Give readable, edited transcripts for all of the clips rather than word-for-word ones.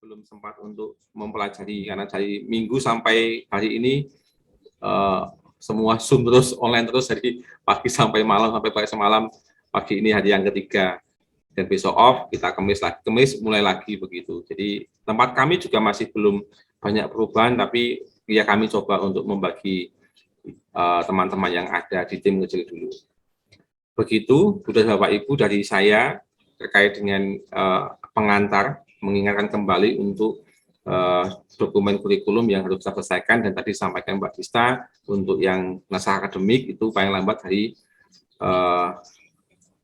belum sempat untuk mempelajari karena dari minggu sampai hari ini semua Zoom terus, online terus dari pagi sampai malam, sampai pagi semalam. Pagi ini hari yang ketiga dan besok off, kita Kemis mulai lagi begitu. Jadi tempat kami juga masih belum banyak perubahan, tapi ya kami coba untuk membagi teman-teman yang ada di tim kecil dulu. Begitu, sudah Bapak Ibu dari saya terkait dengan pengantar, mengingatkan kembali untuk dokumen kurikulum yang harus kita selesaikan, dan tadi sampaikan Mbak Dista untuk yang naskah akademik itu paling lambat hari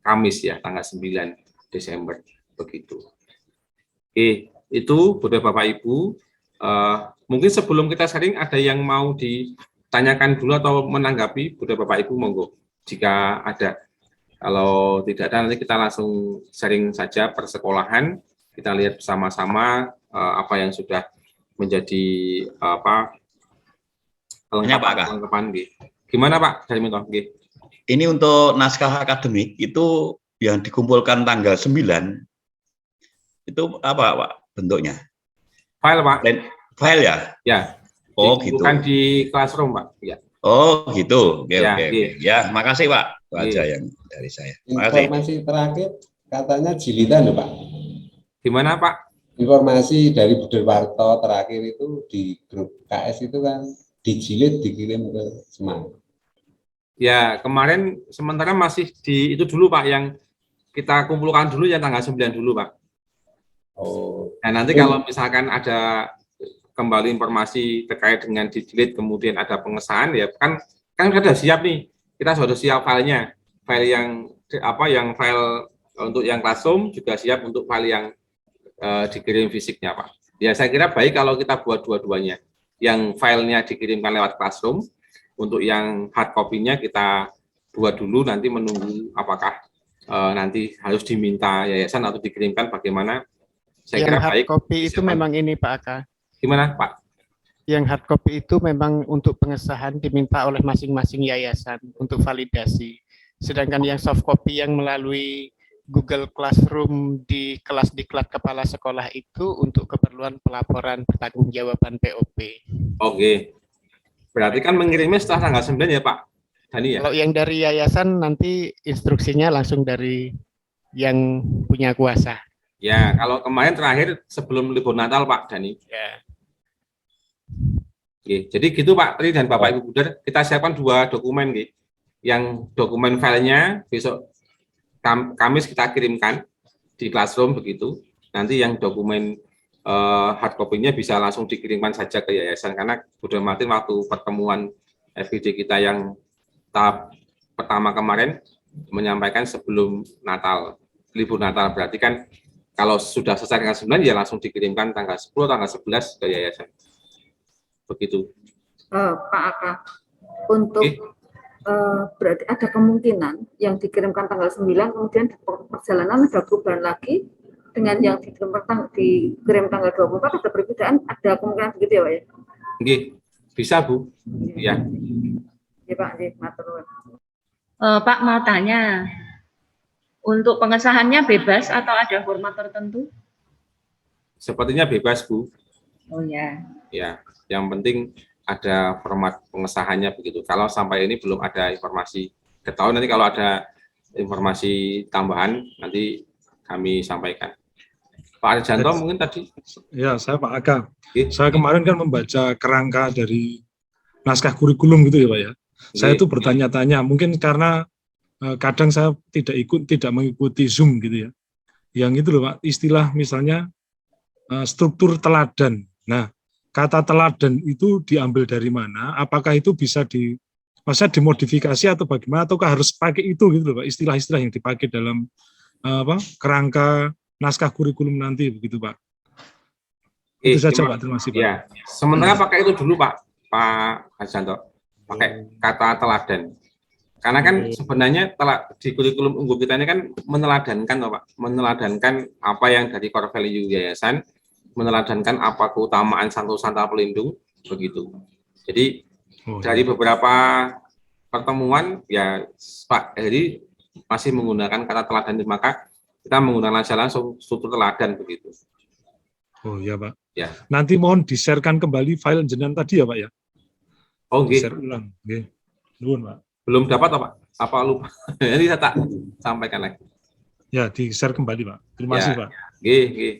Kamis ya, tanggal 9 Desember begitu. Oke, itu buat Bapak Ibu. Mungkin sebelum kita sharing ada yang mau ditanyakan dulu atau menanggapi, buat Bapak Ibu monggo jika ada. Kalau tidak ada nanti kita langsung sharing saja persekolahan. Kita lihat bersama-sama apa yang sudah menjadi kelengkapan. Gimana Pak dari Minto? Ini untuk naskah akademik itu yang dikumpulkan tanggal 9 itu apa Pak bentuknya? File Pak. File ya? Ya. Oh gitu. Bukan di classroom Pak. Ya. Oh gitu. Oke, ya, oke. Ya, makasih Pak. Itu aja yang dari saya. Informasi terakhir katanya jilidan ya Pak. Gimana Pak? Informasi dari Budewarto terakhir itu di grup KS itu kan dijilid dikirim ke Semarang. Ya, kemarin sementara masih di itu dulu Pak, yang kita kumpulkan dulu yang tanggal 9 dulu Pak. Oh. Nah, nanti kalau misalkan ada kembali informasi terkait dengan dijilid kemudian ada pengesahan ya kan sudah siap nih. Kita sudah siap filenya. File yang file untuk yang classroom juga siap untuk file yang dikirim fisiknya Pak. Ya saya kira baik kalau kita buat dua-duanya. Yang filenya dikirimkan lewat classroom, untuk yang hard copy-nya kita buat dulu, nanti menunggu apakah nanti harus diminta yayasan atau dikirimkan bagaimana. Saya kira hard baik. Copy itu memang ini Pak Aka. Gimana Pak? Yang hard copy itu memang untuk pengesahan diminta oleh masing-masing yayasan untuk validasi. Sedangkan yang soft copy yang melalui Google Classroom di kelas diklat kepala sekolah itu untuk keperluan pelaporan pertanggungjawaban POP. Oke. Berarti kan mengirimnya setelah tanggal 9 ya Pak Dani ya? Kalau yang dari yayasan nanti instruksinya langsung dari yang punya kuasa. Ya, kalau kemarin terakhir sebelum libur Natal Pak Dani. Ya. Oke, jadi gitu Pak Tri dan Bapak Ibu Buder, kita siapkan dua dokumen gitu. Yang dokumen filenya besok Kamis kita kirimkan di classroom begitu. Nanti yang dokumen hard copy-nya bisa langsung dikirimkan saja ke yayasan, karena sudah mati waktu pertemuan FGD kita yang tahap pertama kemarin menyampaikan sebelum Natal, libur Natal. Berarti kan kalau sudah selesai tanggal 9 ya langsung dikirimkan tanggal 10, tanggal 11 ke yayasan. Begitu. Pak Aka, untuk berarti ada kemungkinan yang dikirimkan tanggal 9 kemudian di perjalanan ada perubahan lagi dengan yang dikirim tanggal 24 ada perbedaan, ada kemungkinan begitu ya Pak ya? Oke, bisa Bu. Ya. Iya Pak, matur nuwun. Pak mau tanya, untuk pengesahannya bebas atau ada format tertentu? Sepertinya bebas Bu. Oh ya. Ya, yang penting ada format pengesahannya begitu. Kalau sampai ini belum ada informasi ketahuan, nanti kalau ada informasi tambahan nanti kami sampaikan. Pak Arjanto mungkin tadi. Ya, saya Pak Aga. Saya kemarin kan membaca kerangka dari naskah kurikulum gitu ya Pak ya. Saya tuh bertanya-tanya, mungkin karena kadang saya tidak mengikuti Zoom gitu ya. Yang itu loh Pak, istilah misalnya struktur teladan. Nah, kata teladan itu diambil dari mana? Apakah itu bisa dimodifikasi atau bagaimana? Ataukah harus pakai itu gitu loh Pak, istilah-istilah yang dipakai dalam kerangka naskah kurikulum nanti begitu Pak. Itu saja Pak, terima kasih Pak. Ya, sementara pakai itu dulu Pak Arjanto, pakai kata teladan. Karena kan sebenarnya di kurikulum unggul kita ini kan meneladankan Pak, meneladankan apa yang dari core value yayasan, meneladankan apa keutamaan Santo Pelindung begitu. Jadi dari beberapa pertemuan ya Pak Heri masih menggunakan kata teladan, maka kita menggunakan saja langsung struktur teladan begitu. Oh iya Pak. Ya. Nanti mohon di-share-kan kembali file jenengan tadi ya Pak ya. Oh, nggih. Di-share ulang. Nggih. Nuwun Pak. Belum dapat Pak? Apa lupa? Jadi saya tak sampaikan lagi. Ya, di-share kembali Pak. Terima Ya. kasih Pak. Nggih, nggih.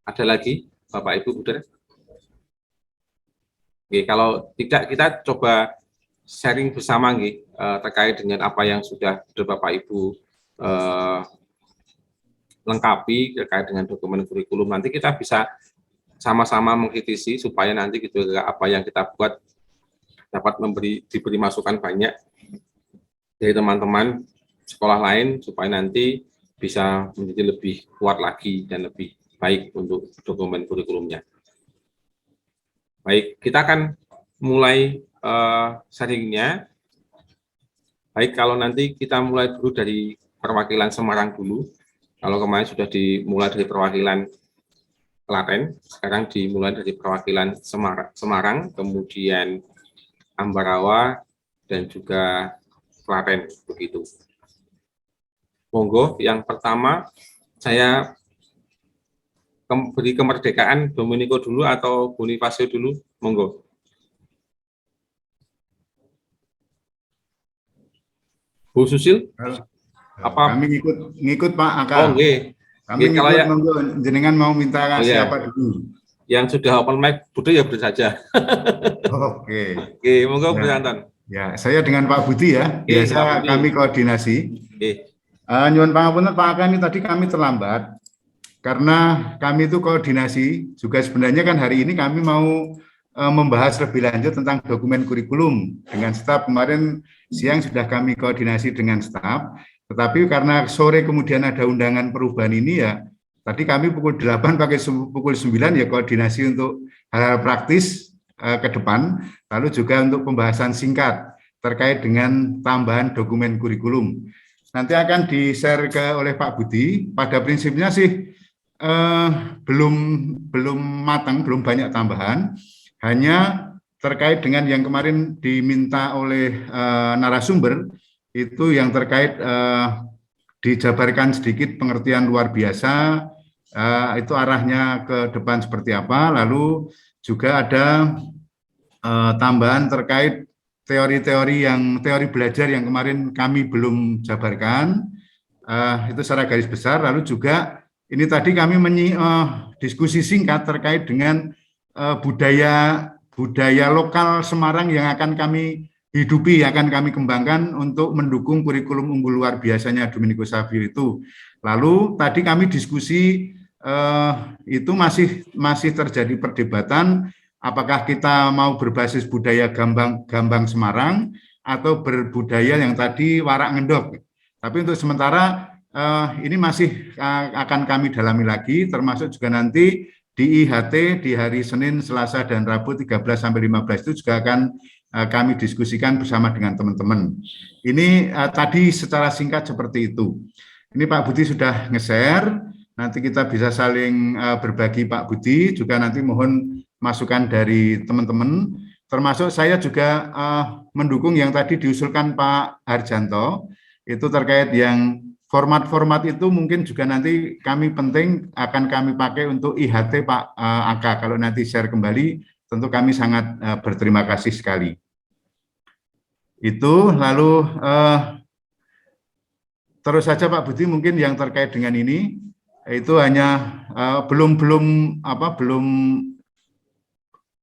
Ada lagi Bapak Ibu Saudara? Oke, kalau tidak kita coba sharing bersama nggih, terkait dengan apa yang sudah Bapak Ibu lengkapi terkait dengan dokumen kurikulum. Nanti kita bisa sama-sama mengkritisi supaya nanti gitu apa yang kita buat dapat diberi masukan banyak dari teman-teman sekolah lain supaya nanti bisa menjadi lebih kuat lagi dan lebih baik untuk dokumen kurikulumnya. Baik, kita akan mulai sharingnya. Baik, kalau nanti kita mulai dulu dari perwakilan Semarang dulu. Kalau kemarin sudah dimulai dari perwakilan Klaten, sekarang dimulai dari perwakilan Semarang, kemudian Ambarawa, dan juga Klaten, begitu. Monggo, yang pertama saya beri kemerdekaan Domenico dulu atau Bonifacio dulu, monggo. Bu Susil? Apa? Kami ngikut Pak Aka. Oh, nggih. Kami Kalau ngikut, ya, monggo jenengan mau minta oh, ya. siapa dulu? Yang sudah open mic, Budi ya Budi saja. Oke. Oke, monggo Bu Anton. Ya, saya dengan Pak Budi ya. Biasa Pak Budi. kami koordinasi. Nyuwun pangapunten Pak Aka, ini tadi kami terlambat karena kami itu koordinasi juga sebenarnya kan hari ini kami mau membahas lebih lanjut tentang dokumen kurikulum dengan staf. Kemarin siang sudah kami koordinasi dengan staf, tetapi karena sore kemudian ada undangan perubahan ini ya, tadi kami pukul 8 pakai pukul 9 ya koordinasi untuk hal-hal praktis ke depan, lalu juga untuk pembahasan singkat terkait dengan tambahan dokumen kurikulum. Nanti akan di-share oleh Pak Budi. Pada prinsipnya sih belum matang, belum banyak tambahan. Hanya terkait dengan yang kemarin diminta oleh narasumber, itu yang terkait dijabarkan sedikit pengertian luar biasa, itu arahnya ke depan seperti apa, lalu juga ada tambahan terkait teori belajar yang kemarin kami belum jabarkan, itu secara garis besar, lalu juga ini tadi kami diskusi singkat terkait dengan budaya lokal Semarang yang akan kami hidupi, akan kami kembangkan untuk mendukung kurikulum unggul luar biasanya Domenico Savio itu. Lalu tadi kami diskusi itu masih terjadi perdebatan apakah kita mau berbasis budaya gambang Semarang atau berbudaya yang tadi warak ngendok. Tapi untuk sementara ini masih akan kami dalami lagi, termasuk juga nanti di IHT di hari Senin, Selasa, dan Rabu 13-15 itu juga akan kami diskusikan bersama dengan teman-teman. Ini tadi secara singkat seperti itu. Ini Pak Budi sudah nge-share, nanti kita bisa saling berbagi Pak Budi, juga nanti mohon masukan dari teman-teman, termasuk saya juga mendukung yang tadi diusulkan Pak Harjanto, itu terkait yang format-format itu mungkin juga nanti kami penting akan kami pakai untuk IHT Pak Aka. Kalau nanti share kembali, tentu kami sangat berterima kasih sekali. Itu lalu terus saja Pak Budi mungkin yang terkait dengan ini itu hanya belum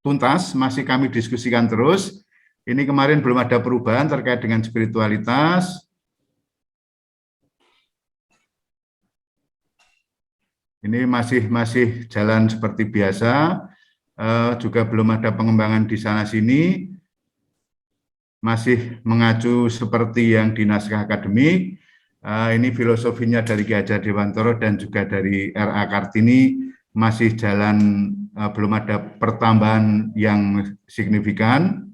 tuntas, masih kami diskusikan terus. Ini kemarin belum ada perubahan terkait dengan spiritualitas. Ini masih jalan seperti biasa, juga belum ada pengembangan di sana-sini, masih mengacu seperti yang di naskah akademik. Ini filosofinya dari Ki Hajar Dewantoro dan juga dari R.A. Kartini masih jalan, belum ada pertambahan yang signifikan.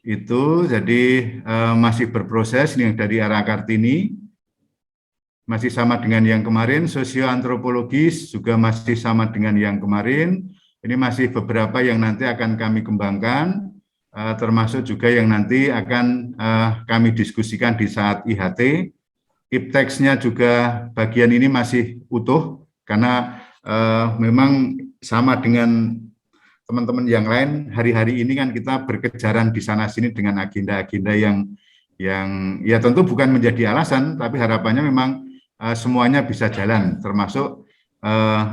Itu jadi masih berproses, ini yang dari R.A. Kartini. Masih sama dengan yang kemarin, sosioantropologis juga masih sama dengan yang kemarin. Ini masih beberapa yang nanti akan kami kembangkan, termasuk juga yang nanti akan kami diskusikan di saat IHT. IPTEX-nya juga bagian ini masih utuh, Karena memang sama dengan teman-teman yang lain, hari-hari ini kan kita berkejaran di sana-sini dengan agenda-agenda yang ya tentu bukan menjadi alasan, tapi harapannya memang semuanya bisa jalan, termasuk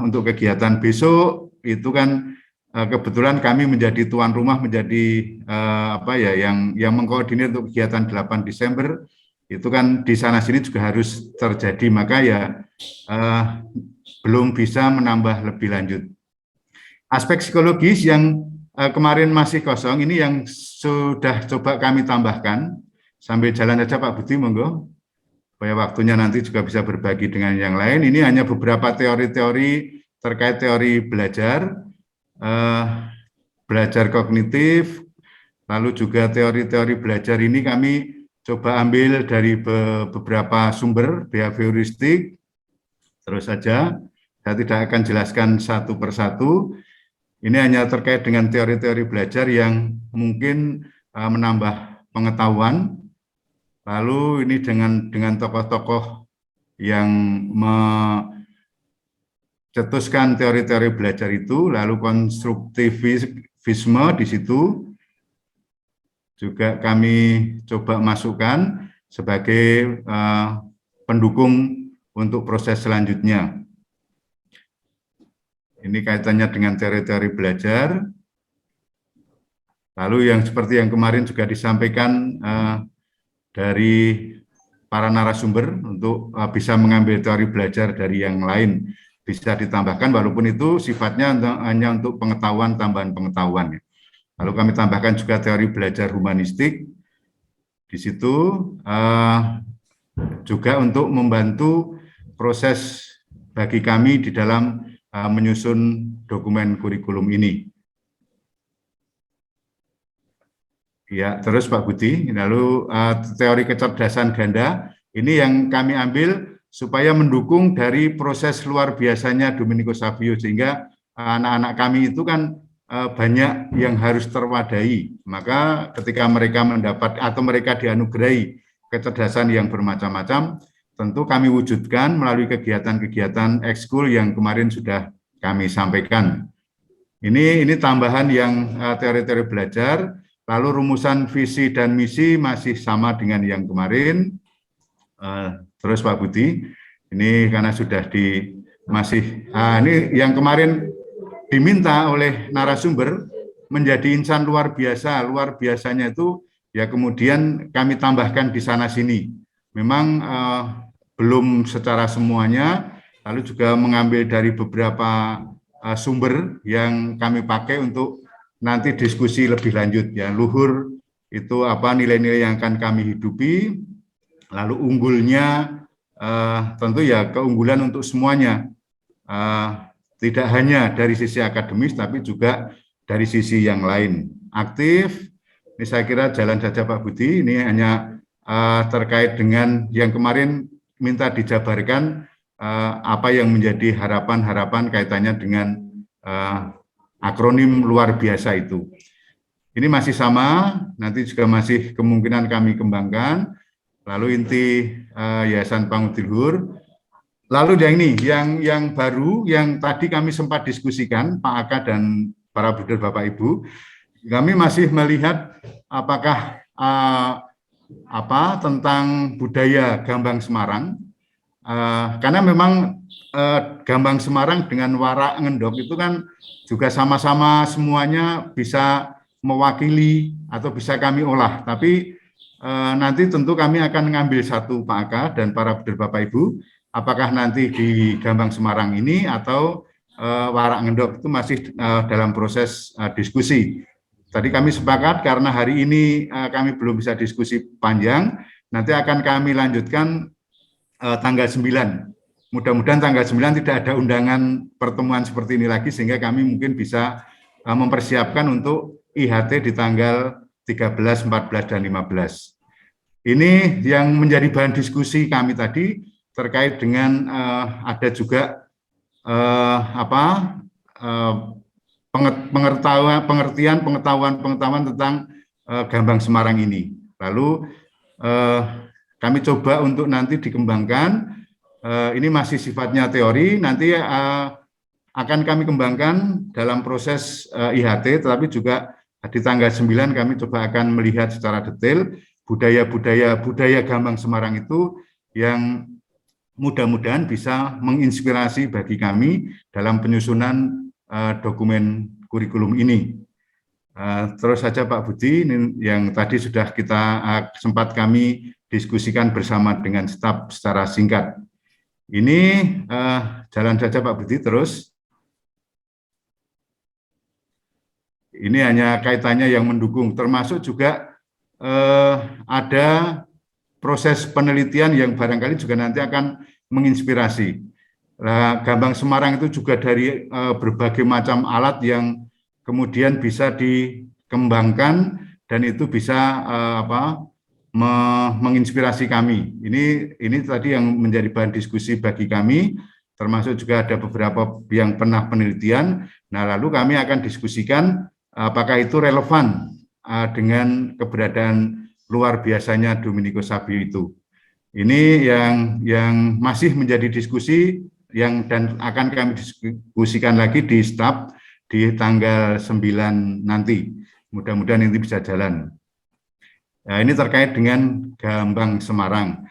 untuk kegiatan besok itu kan kebetulan kami menjadi tuan rumah, menjadi yang mengkoordinir untuk kegiatan 8 Desember itu kan di sana sini juga harus terjadi, maka ya belum bisa menambah lebih lanjut. Aspek psikologis yang kemarin masih kosong ini yang sudah coba kami tambahkan, sambil jalan aja Pak Budi, monggo, supaya waktunya nanti juga bisa berbagi dengan yang lain. Ini hanya beberapa teori-teori terkait teori belajar, belajar kognitif, lalu juga teori-teori belajar ini kami coba ambil dari beberapa sumber behavioristik. Terus saja, saya tidak akan jelaskan satu persatu. Ini hanya terkait dengan teori-teori belajar yang mungkin menambah pengetahuan. Lalu ini dengan tokoh-tokoh yang cetuskan teori-teori belajar itu, lalu konstruktivisme di situ juga kami coba masukkan sebagai pendukung untuk proses selanjutnya. Ini kaitannya dengan teori-teori belajar. Lalu yang seperti yang kemarin juga disampaikan dari para narasumber untuk bisa mengambil teori belajar dari yang lain. Bisa ditambahkan walaupun itu sifatnya hanya untuk pengetahuan, tambahan pengetahuan. Lalu kami tambahkan juga teori belajar humanistik. Di situ juga untuk membantu proses bagi kami di dalam menyusun dokumen kurikulum ini. Ya, terus Pak Budi, lalu teori kecerdasan ganda, ini yang kami ambil supaya mendukung dari proses luar biasanya Domenico Savio, sehingga anak-anak kami itu kan banyak yang harus terwadai. Maka ketika mereka mendapat atau mereka dianugerahi kecerdasan yang bermacam-macam, tentu kami wujudkan melalui kegiatan-kegiatan ekskul yang kemarin sudah kami sampaikan. Ini tambahan yang teori-teori belajar, lalu rumusan visi dan misi masih sama dengan yang kemarin. Terus Pak Budi, ini karena sudah ini yang kemarin diminta oleh narasumber menjadi insan luar biasa. Luar biasanya itu ya kemudian kami tambahkan di sana sini. Memang belum secara semuanya, lalu juga mengambil dari beberapa sumber yang kami pakai untuk nanti diskusi lebih lanjut ya. Luhur itu apa nilai-nilai yang akan kami hidupi, lalu unggulnya tentu ya keunggulan untuk semuanya, tidak hanya dari sisi akademis tapi juga dari sisi yang lain. Aktif, ini saya kira jalan saja Pak Budi, ini hanya terkait dengan yang kemarin minta dijabarkan apa yang menjadi harapan-harapan kaitannya dengan akronim luar biasa itu. Ini masih sama, nanti juga masih kemungkinan kami kembangkan. Lalu inti Yayasan Pangudi Luhur. Lalu yang ini, yang baru, yang tadi kami sempat diskusikan, Pak Aka dan para Buder Bapak Ibu, kami masih melihat apakah tentang budaya Gambang Semarang, karena memang Gambang Semarang dengan Warak Ngendok itu kan juga sama-sama semuanya bisa mewakili atau bisa kami olah, tapi nanti tentu kami akan mengambil satu Pak Aka dan para Buder Bapak Ibu, apakah nanti di Gambang Semarang ini atau Warak Ngendok itu masih dalam proses diskusi. Tadi kami sepakat karena hari ini kami belum bisa diskusi panjang, nanti akan kami lanjutkan tanggal 9. Mudah-mudahan tanggal 9 tidak ada undangan pertemuan seperti ini lagi, sehingga kami mungkin bisa mempersiapkan untuk IHT di tanggal 13, 14, dan 15. Ini yang menjadi bahan diskusi kami tadi terkait dengan ada juga pengetahuan tentang Gambang Semarang ini. Lalu kami coba untuk nanti dikembangkan ini masih sifatnya teori, nanti akan kami kembangkan dalam proses IHT, tetapi juga di tanggal 9 kami coba akan melihat secara detail budaya Gambang Semarang itu yang mudah-mudahan bisa menginspirasi bagi kami dalam penyusunan dokumen kurikulum ini. Terus saja Pak Budi, yang tadi sudah kita sempat kami diskusikan bersama dengan staf secara singkat. Ini jalan saja Pak Budi terus. Ini hanya kaitannya yang mendukung, termasuk juga ada proses penelitian yang barangkali juga nanti akan menginspirasi. Nah, Gambang Semarang itu juga dari berbagai macam alat yang kemudian bisa dikembangkan dan itu bisa menginspirasi kami. Ini tadi yang menjadi bahan diskusi bagi kami, termasuk juga ada beberapa yang pernah penelitian. Nah, lalu kami akan diskusikan apakah itu relevan dengan keberadaan luar biasanya Domenico Savio itu. Ini yang masih menjadi diskusi dan akan kami diskusikan lagi di staf di tanggal 9 nanti. Mudah-mudahan ini bisa jalan. Nah, ini terkait dengan Gambang Semarang.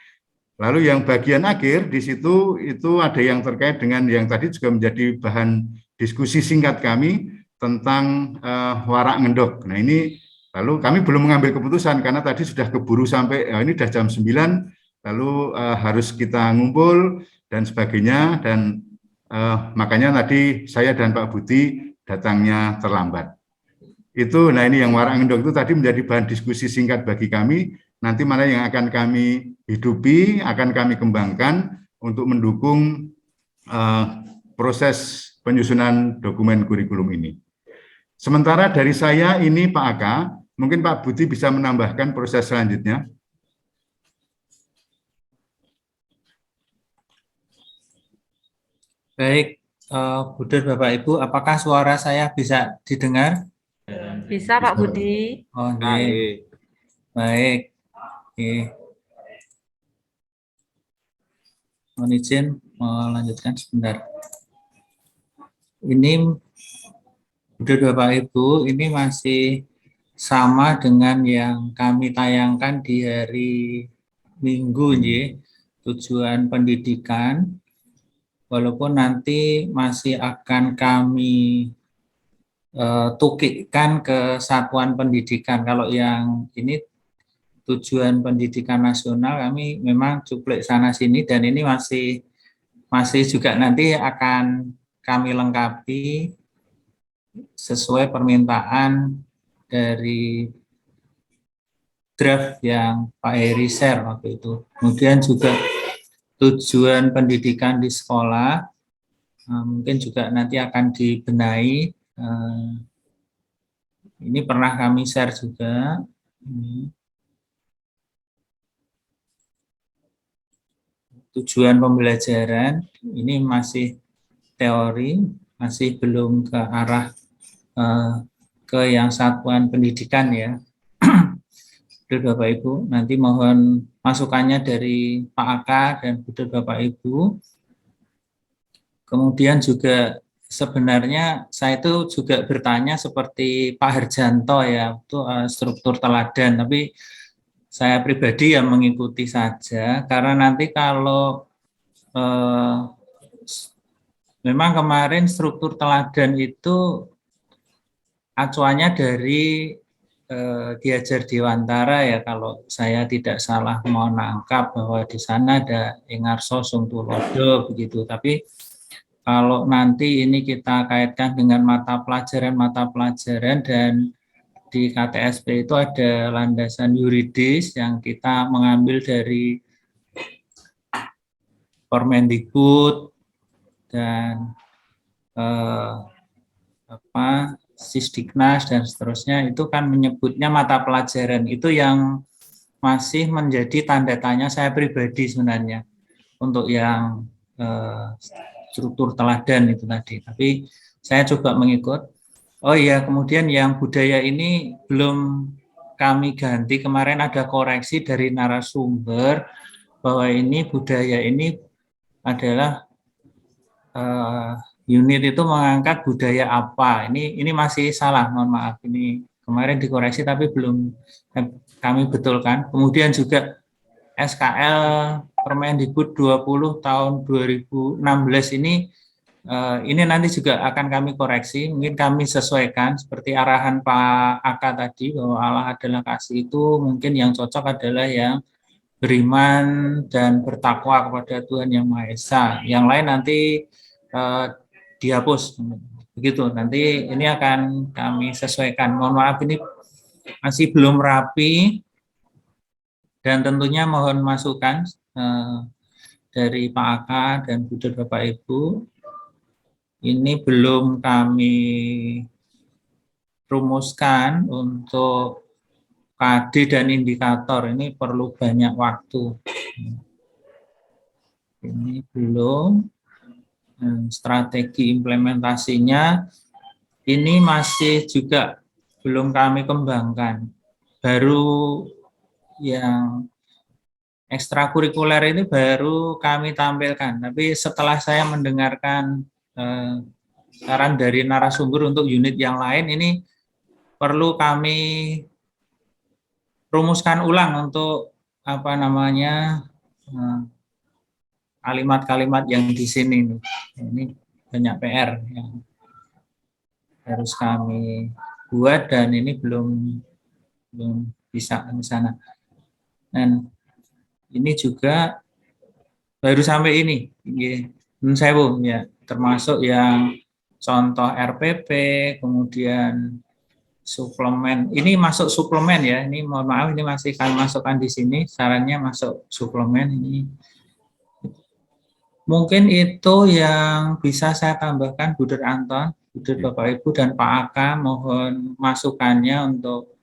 Lalu yang bagian akhir di situ itu ada yang terkait dengan yang tadi juga menjadi bahan diskusi singkat kami tentang warak ngendok. Nah, ini lalu kami belum mengambil keputusan karena tadi sudah keburu sampai ini sudah jam 9, lalu harus kita ngumpul dan sebagainya, dan makanya tadi saya dan Pak Budi datangnya terlambat. Itu, nah ini yang warak ngendok itu tadi menjadi bahan diskusi singkat bagi kami. Nanti mana yang akan kami hidupi, akan kami kembangkan untuk mendukung proses penyusunan dokumen kurikulum ini. Sementara dari saya ini Pak Aka, mungkin Pak Budi bisa menambahkan proses selanjutnya. Baik, Budur Bapak Ibu, apakah suara saya bisa didengar? Bisa Pak Budi. Oh, okay. Baik. Oke. Mohon izin melanjutkan sebentar. Ini Budur Bapak Ibu, ini masih sama dengan yang kami tayangkan di hari Minggu, tujuan pendidikan. Walaupun nanti masih akan kami tukikkan ke satuan pendidikan. Kalau yang ini tujuan pendidikan nasional kami memang cuplek sana sini, dan ini masih juga nanti akan kami lengkapi sesuai permintaan dari draft yang Pak Heri share waktu itu. Kemudian juga tujuan pendidikan di sekolah mungkin juga nanti akan dibenahi. Ini pernah kami share juga. Tujuan pembelajaran ini masih teori, masih belum ke arah ke yang satuan pendidikan ya. Bapak Ibu, nanti mohon masukannya dari Pak Aka dan Bapak Ibu. Kemudian juga sebenarnya saya itu juga bertanya seperti Pak Harjanto ya, itu struktur teladan, tapi saya pribadi yang mengikuti saja, karena nanti kalau memang kemarin struktur teladan itu acuannya dari Ki-Hajar Dewantara ya, kalau saya tidak salah mau nangkap bahwa di sana ada Engarso Sungtulodo begitu. Tapi kalau nanti ini kita kaitkan dengan mata pelajaran dan di KTSP itu ada landasan yuridis yang kita mengambil dari Permendikbud dan Sisdiknas dan seterusnya, itu kan menyebutnya mata pelajaran. Itu yang masih menjadi tanda tanya saya pribadi sebenarnya untuk yang struktur teladan itu tadi. Tapi saya coba mengikut. Oh iya, kemudian yang budaya ini belum kami ganti. Kemarin ada koreksi dari narasumber bahwa ini budaya ini adalah unit itu mengangkat budaya apa. Ini masih salah, mohon maaf. Ini kemarin dikoreksi tapi belum kami betulkan. Kemudian juga SKL Permendikbud 20 tahun 2016 ini nanti juga akan kami koreksi, mungkin kami sesuaikan seperti arahan Pak Aka tadi bahwa Allah adalah kasih, itu mungkin yang cocok adalah yang beriman dan bertakwa kepada Tuhan Yang Maha Esa. Yang lain nanti dihapus, begitu. Nanti ini akan kami sesuaikan. Mohon maaf ini masih belum rapi dan tentunya mohon masukan dari Pak Aka dan Budi Bapak Ibu. Ini belum kami rumuskan untuk KD dan indikator, ini perlu banyak waktu. Ini belum. Strategi implementasinya ini masih juga belum kami kembangkan. Baru yang ekstrakurikuler ini baru kami tampilkan, tapi setelah saya mendengarkan saran dari narasumber untuk unit yang lain, ini perlu kami rumuskan ulang untuk apa namanya kalimat-kalimat yang di sini. Ini banyak PR yang harus kami buat dan ini belum bisa ke sana. Dan ini juga baru sampai ini, saya ya, termasuk yang contoh RPP, kemudian suplemen. Ini masuk suplemen ya. Ini mohon maaf, ini masih kami masukkan di sini. Sarannya masuk suplemen ini. Mungkin itu yang bisa saya tambahkan, Bu Dr. Anton, Bu Dr. Bapak Ibu dan Pak Aka, mohon masukannya untuk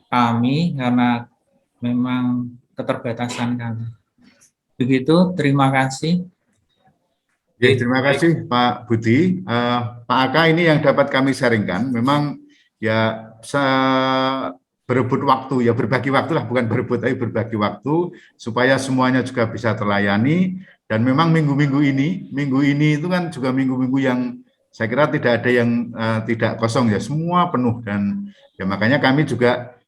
kami karena memang keterbatasan kami. Begitu, terima kasih. Ya, terima kasih Pak Budi. Pak Aka, ini yang dapat kami sharingkan, memang ya berebut waktu, ya berbagi waktu lah, bukan berebut, tapi berbagi waktu supaya semuanya juga bisa terlayani. Dan memang minggu ini itu kan juga minggu-minggu yang saya kira tidak ada yang tidak kosong ya, semua penuh. Dan ya makanya kami juga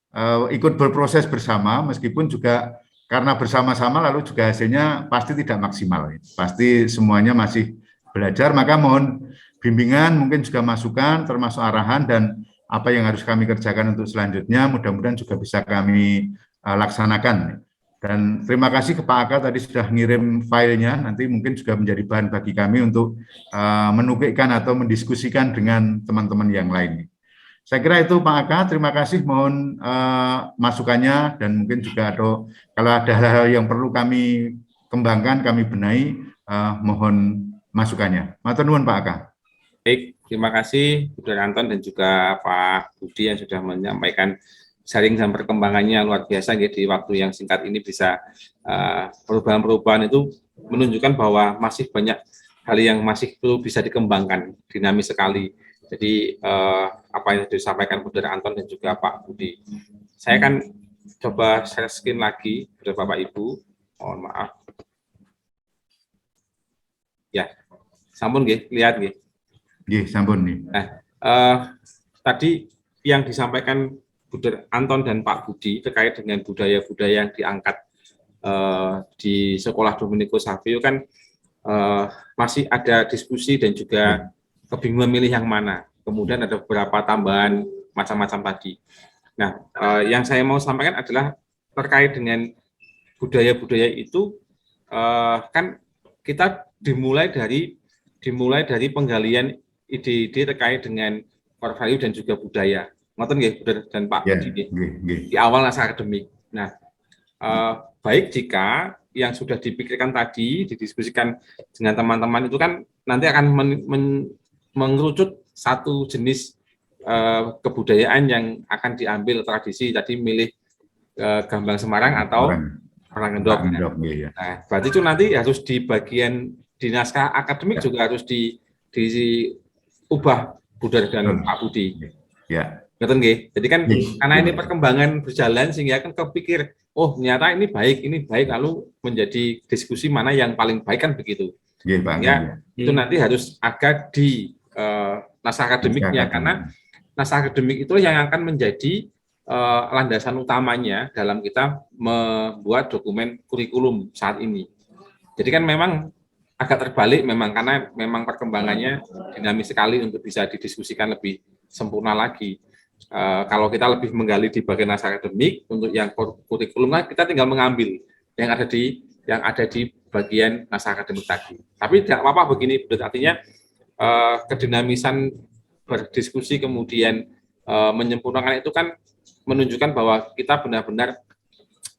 ikut berproses bersama, meskipun juga karena bersama-sama lalu juga hasilnya pasti tidak maksimal, pasti semuanya masih belajar. Maka mohon bimbingan, mungkin juga masukan, termasuk arahan dan apa yang harus kami kerjakan untuk selanjutnya, mudah-mudahan juga bisa kami laksanakan. Dan terima kasih ke Pak Aka tadi sudah ngirim filenya, nanti mungkin juga menjadi bahan bagi kami untuk menukikkan atau mendiskusikan dengan teman-teman yang lain. Saya kira itu Pak Aka, terima kasih, mohon masukannya dan mungkin juga kalau ada hal-hal yang perlu kami kembangkan, kami benahi, mohon masukannya. Matur nuwun Pak Aka. Baik, terima kasih Bu Dr. Anton dan juga Pak Budi yang sudah menyampaikan sharing dan perkembangannya luar biasa di waktu yang singkat ini. Bisa perubahan-perubahan itu menunjukkan bahwa masih banyak hal yang masih perlu bisa dikembangkan, dinamis sekali. Jadi apa yang disampaikan Bu Dr. Anton dan juga Pak Budi. Saya akan coba share screen lagi kepada Bapak Ibu. Mohon maaf. Ya, sampun nggih, lihat nggih. Nggih, sampun nih. Nah, tadi yang disampaikan Bu Dr. Anton dan Pak Budi terkait dengan budaya-budaya yang diangkat di Sekolah Dominico Savio kan masih ada diskusi dan juga kebingungan milih yang mana. Kemudian ada beberapa tambahan macam-macam tadi. Nah, yang saya mau sampaikan adalah terkait dengan budaya-budaya itu kan kita dimulai dari penggalian ide-ide terkait dengan core value dan juga budaya. Ngoten nggih, Bu dan Pak Budi di awal naskah akademik. Nah, baik jika yang sudah dipikirkan tadi, didiskusikan dengan teman-teman itu kan nanti akan mengerucut satu jenis kebudayaan yang akan diambil tradisi tadi, milih Gambang Semarang atau orang Ngendok. Nah, berarti itu nanti harus di bagian di naskah akademik juga harus diubah Bu dan Pak Budi. Ya. Ngerti nggih? Jadi kan karena ini perkembangan berjalan sehingga kan kepikir, oh ternyata ini baik, lalu menjadi diskusi mana yang paling baik kan begitu. Nggih, Pak. Ya, itu nanti harus ada di naskah akademiknya, karena naskah akademik itu yang akan menjadi landasan utamanya dalam kita membuat dokumen kurikulum saat ini. Jadi kan memang agak terbalik memang, karena memang perkembangannya dinamis sekali untuk bisa didiskusikan lebih sempurna lagi. Kalau kita lebih menggali di bagian naskah akademik, untuk yang kurikulum kan kita tinggal mengambil yang ada di bagian naskah akademik tadi. Tapi tidak apa-apa begini, artinya kedinamisan berdiskusi kemudian menyempurnakan itu kan menunjukkan bahwa kita benar-benar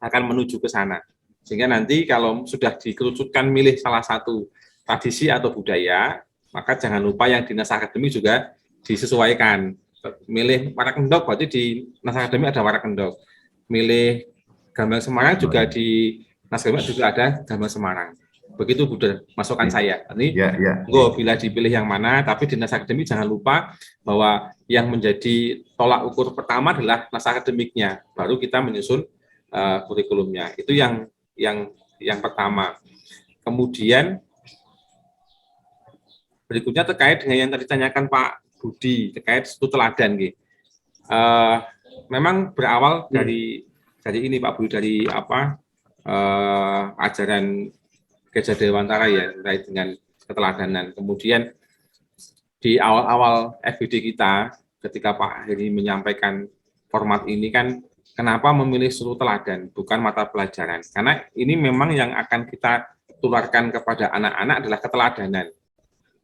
akan menuju ke sana. Sehingga nanti kalau sudah dikerucutkan milih salah satu tradisi atau budaya, maka jangan lupa yang di naskah akademik juga disesuaikan. Milih warak kendok, berarti di naskah akademik ada warak kendok. Milih Gambang Semarang juga di naskah akademik juga ada Gambang Semarang. Begitu Budha, masukan saya. Ini bila dipilih yang mana, tapi di naskah akademik jangan lupa bahwa yang menjadi tolak ukur pertama adalah naskah akademiknya, baru kita menyusun kurikulumnya. Itu yang pertama. Kemudian berikutnya terkait dengan yang tadi ditanyakan Pak Budi terkait studi teladan, memang berawal dari ini Pak Budi, dari ajaran Gajah Dewantara ya, terkait dengan keteladanan. Kemudian di awal-awal FGD kita, ketika Pak Heri menyampaikan format ini kan, kenapa memilih studi teladan bukan mata pelajaran? Karena ini memang yang akan kita tularkan kepada anak-anak adalah keteladanan.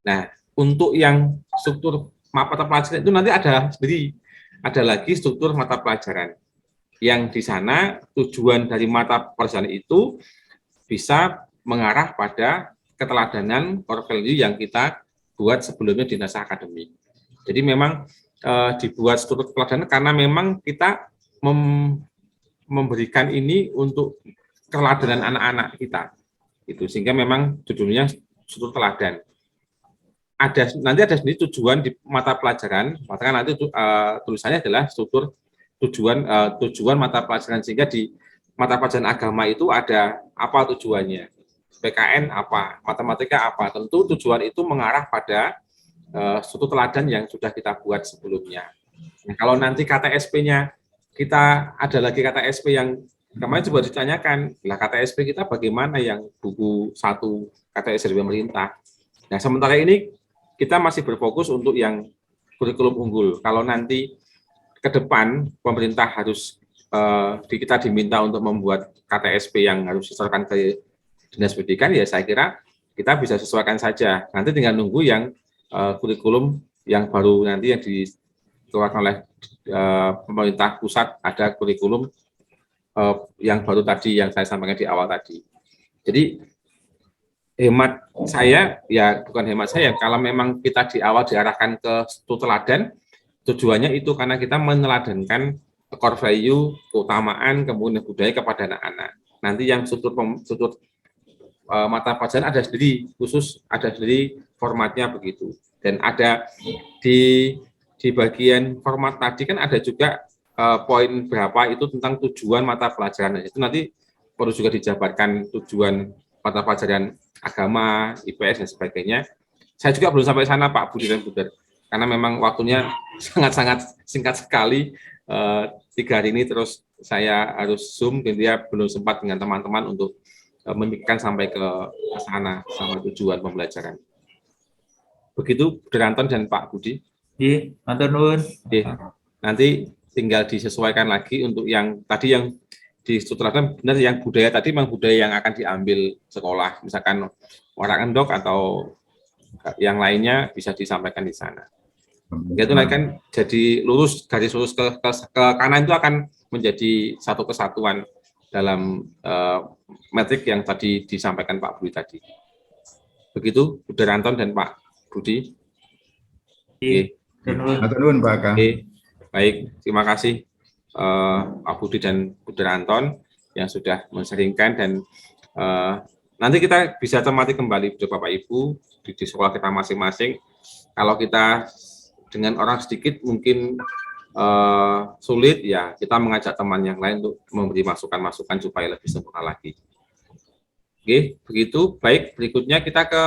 Nah, untuk yang struktur mata pelajaran itu nanti ada lagi struktur mata pelajaran yang di sana tujuan dari mata pelajaran itu bisa mengarah pada keteladanan core value yang kita buat sebelumnya di naskah akademik. Jadi memang dibuat struktur keteladanan karena memang kita memberikan ini untuk keteladanan anak-anak kita. Itu sehingga memang judulnya struktur teladan. Nanti ada sendiri tujuan di mata pelajaran, maka nanti tulisannya adalah struktur tujuan mata pelajaran, sehingga di mata pelajaran agama itu ada apa tujuannya, PKN apa, matematika apa, tentu tujuan itu mengarah pada struktur teladan yang sudah kita buat sebelumnya. Nah, kalau nanti KTSP-nya kita ada lagi KTSP yang kemarin coba ditanyakan, lah KTSP kita bagaimana yang buku 1 KTSP dari pemerintah. Nah, sementara ini kita masih berfokus untuk yang kurikulum unggul. Kalau nanti ke depan pemerintah harus kita diminta untuk membuat KTSP yang harus diserahkan ke Dinas Pendidikan, ya saya kira kita bisa sesuaikan saja. Nanti tinggal nunggu yang kurikulum yang baru nanti yang dikeluarkan oleh pemerintah pusat, ada kurikulum yang baru tadi yang saya sampaikan di awal tadi. Jadi hemat saya, ya bukan hemat saya, kalau memang kita di awal diarahkan ke studi teladan, tujuannya itu karena kita meneladankan core value, keutamaan, kemudian budaya kepada anak-anak. Nanti yang struktur mata pelajaran ada sendiri, khusus ada sendiri formatnya begitu. Dan ada di bagian format tadi kan ada juga poin berapa itu tentang tujuan mata pelajaran. Itu nanti perlu juga dijabarkan tujuan mata pelajaran agama, IPS dan sebagainya. Saya juga belum sampai sana Pak Budi dan Budha, karena memang waktunya sangat-sangat singkat sekali. 3 hari ini terus saya harus Zoom, dan dia belum sempat dengan teman-teman untuk memikirkan sampai ke sana sama tujuan pembelajaran. Begitu Budha Anton dan Pak Budi. Iya, matur nuwun. Nanti tinggal disesuaikan lagi untuk yang tadi yang di studi teladan, benar yang budaya tadi memang budaya yang akan diambil sekolah, misalkan warak endok atau yang lainnya bisa disampaikan di sana. Itu nanti kan jadi lurus, garis lurus ke kanan itu akan menjadi satu kesatuan dalam metrik yang tadi disampaikan Pak Budi tadi. Begitu Budha Anton dan Pak Budi. Baik, terima kasih Pak Budi dan Budha Anton yang sudah men-sharingkan, dan nanti kita bisa cermati kembali Bapak Ibu di sekolah kita masing-masing. Kalau kita dengan orang sedikit mungkin sulit, ya kita mengajak teman yang lain untuk memberi masukan-masukan supaya lebih sempurna lagi. Oke, begitu. Baik, berikutnya kita ke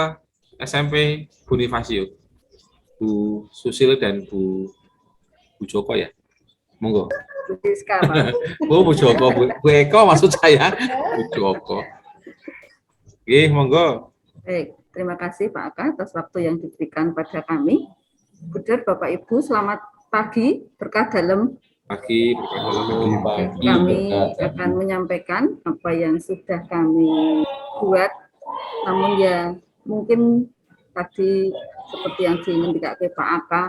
SMP Bonifacio, Bu Susil dan Bu Joko ya. Monggo. Bu Siska, Pak. Bu Joko, Bu Eko maksud saya. Bu Joko. Oke, monggo. Baik, terima kasih Pak Aka atas waktu yang diberikan pada kami. Buder, Bapak Ibu, selamat pagi, berkah dalam. Pagi, Kami akan menyampaikan apa yang sudah kami buat, namun ya mungkin tadi seperti yang diinginkan Pak Aka,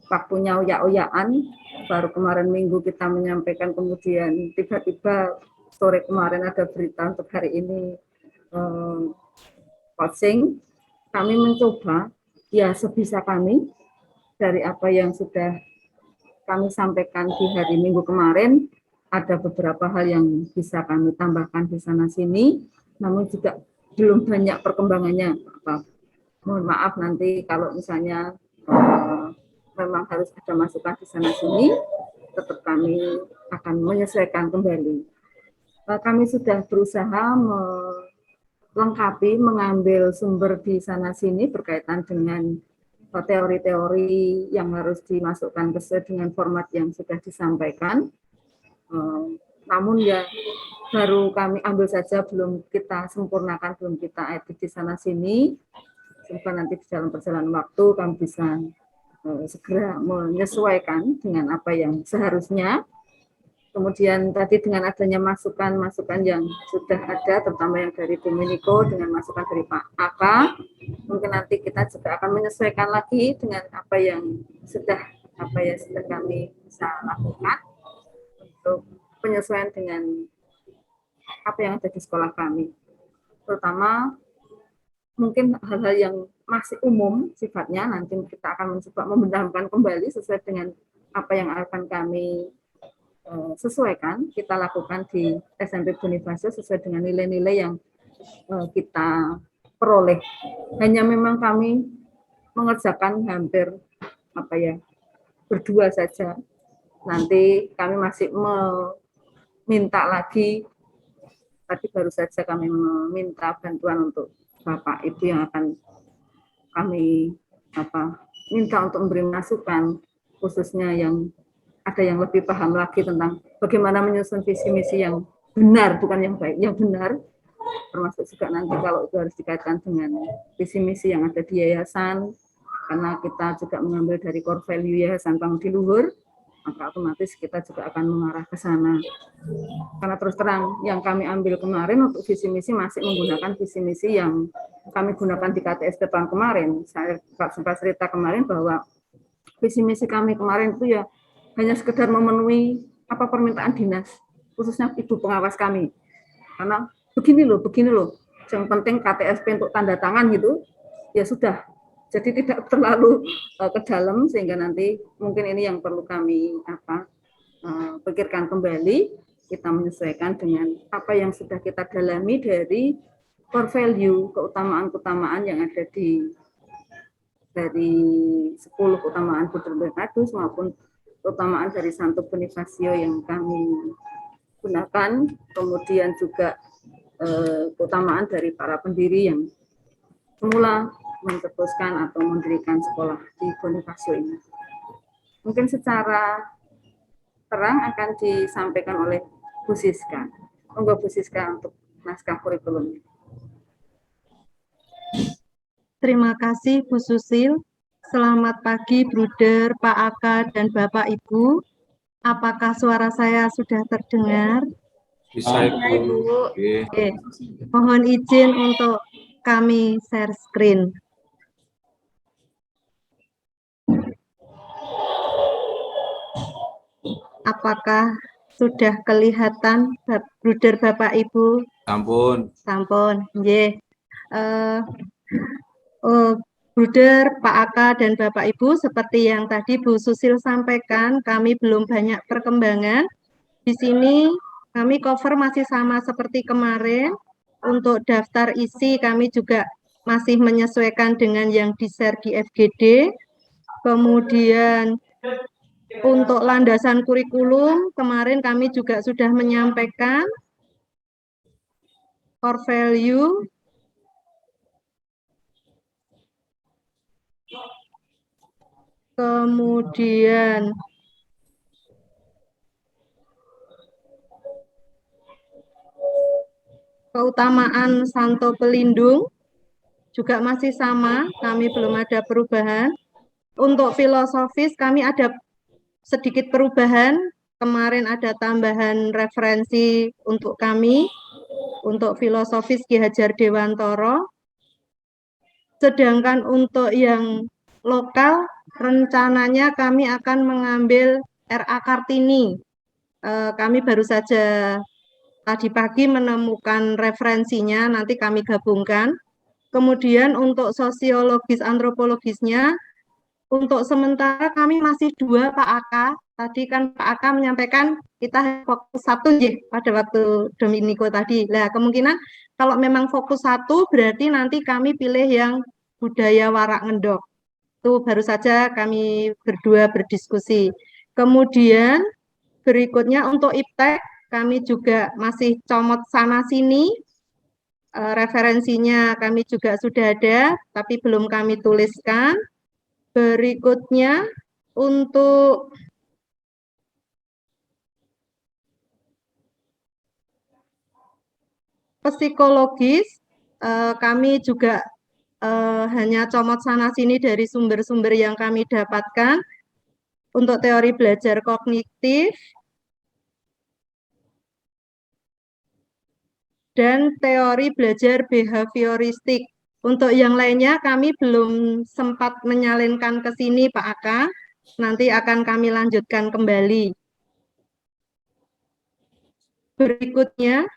waktunya oyak-oyakan, baru kemarin minggu kita menyampaikan, kemudian tiba-tiba sore kemarin ada berita untuk hari ini coaching. Kami mencoba ya sebisa kami dari apa yang sudah kami sampaikan di hari Minggu kemarin, ada beberapa hal yang bisa kami tambahkan di sana sini, namun juga belum banyak perkembangannya. Mohon maaf nanti kalau misalnya memang harus ada masukan di sana sini, tetap kami akan menyesuaikan kembali. Kami sudah berusaha melengkapi, mengambil sumber di sana sini berkaitan dengan teori-teori yang harus dimasukkan sesuai dengan format yang sudah disampaikan. Namun ya baru kami ambil saja, belum kita sempurnakan, belum kita edit di sana sini. Semoga nanti di dalam perjalanan waktu kami bisa segera menyesuaikan dengan apa yang seharusnya. Kemudian tadi dengan adanya masukan-masukan yang sudah ada, terutama yang dari Domenico dengan masukan dari Pak Aka, mungkin nanti kita juga akan menyesuaikan lagi dengan apa yang sudah kami bisa lakukan untuk penyesuaian dengan apa yang ada di sekolah kami. Terutama mungkin hal-hal yang masih umum sifatnya, nanti kita akan mencoba membenamkan kembali sesuai dengan apa yang akan kami sesuaikan, kita lakukan di SMP Bonifacio sesuai dengan nilai-nilai yang kita peroleh. Hanya memang kami mengerjakan hampir berdua saja. Nanti kami masih meminta lagi, tadi baru saja kami meminta bantuan untuk Bapak Ibu yang akan kami minta untuk memberi masukan, khususnya yang ada yang lebih paham lagi tentang bagaimana menyusun visi misi yang benar, bukan yang baik, yang benar, termasuk juga nanti kalau itu harus dikaitkan dengan visi misi yang ada di yayasan, karena kita juga mengambil dari core value Yayasan Pangudi Luhur, maka otomatis kita juga akan mengarah ke sana. Karena terus terang yang kami ambil kemarin untuk visi misi masih menggunakan visi misi yang kami gunakan di KTS depan kemarin. Saya sempat cerita kemarin bahwa visi misi kami kemarin itu ya hanya sekedar memenuhi permintaan dinas, khususnya ibu pengawas kami. Karena begini loh, yang penting KTSP untuk tanda tangan gitu, ya sudah. Jadi tidak terlalu ke dalam, sehingga nanti mungkin ini yang perlu kami pikirkan kembali, kita menyesuaikan dengan apa yang sudah kita dalami dari core value, keutamaan-keutamaan yang ada dari 10 keutamaan Buder Bernardus maupun keutamaan dari Santo Bonifacio yang kami gunakan, kemudian juga keutamaan dari para pendiri yang semula mencetuskan atau mendirikan sekolah di Bonifacio ini. Mungkin secara terang akan disampaikan oleh Bu Siska. Monggo Bu Siska untuk naskah kurikulumnya. Terima kasih Bu Susil. Selamat pagi Bruder, Pak Aka, dan Bapak Ibu. Apakah suara saya sudah terdengar? Bisa Ibu. Oke. Mohon izin untuk kami share screen. Apakah sudah kelihatan Bruder Bapak Ibu? Sampun. Sampun, nggih. Bruder, Pak Aka, dan Bapak Ibu, seperti yang tadi Bu Susil sampaikan, kami belum banyak perkembangan. Di sini kami cover masih sama seperti kemarin. Untuk daftar isi kami juga masih menyesuaikan dengan yang di-share di FGD. Kemudian untuk landasan kurikulum, kemarin kami juga sudah menyampaikan core value, Kemudian keutamaan Santo Pelindung juga masih sama, kami belum ada perubahan. Untuk filosofis kami ada sedikit perubahan, kemarin ada tambahan referensi untuk kami, untuk filosofis Ki Hajar Dewantara. Sedangkan untuk yang lokal, rencananya kami akan mengambil R.A. Kartini. Kami baru saja tadi pagi menemukan referensinya, nanti kami gabungkan. Kemudian untuk sosiologis antropologisnya, untuk sementara kami masih 2 Pak Aka. Tadi kan Pak Aka menyampaikan kita fokus 1 pada waktu Dominico tadi. Nah, kemungkinan kalau memang fokus 1 berarti nanti kami pilih yang budaya Warak Ngendok. Itu baru saja kami berdua berdiskusi. Kemudian berikutnya untuk iptek kami juga masih comot sana sini. Referensinya kami juga sudah ada, tapi belum kami tuliskan. Berikutnya untuk psikologis, kami juga hanya comot sana sini dari sumber-sumber yang kami dapatkan. Untuk teori belajar kognitif dan teori belajar behavioristik. Untuk yang lainnya kami belum sempat menyalinkan ke sini Pak Aka, nanti akan kami lanjutkan kembali. Berikutnya,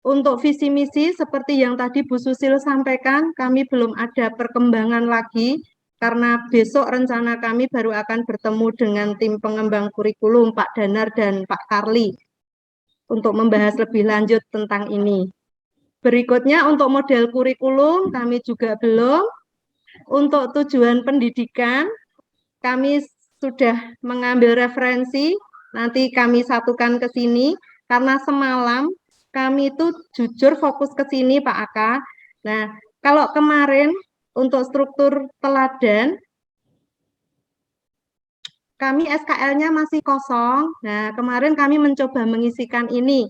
untuk visi misi seperti yang tadi Bu Susil sampaikan, kami belum ada perkembangan lagi, karena besok rencana kami baru akan bertemu dengan tim pengembang kurikulum Pak Danar dan Pak Karli untuk membahas lebih lanjut tentang ini. Berikutnya untuk model kurikulum kami juga belum. Untuk tujuan pendidikan kami sudah mengambil referensi, nanti kami satukan ke sini, karena semalam kami itu jujur fokus ke sini Pak Aka. Nah, kalau kemarin untuk struktur teladan, kami SKL-nya masih kosong. Nah, kemarin kami mencoba mengisikan ini.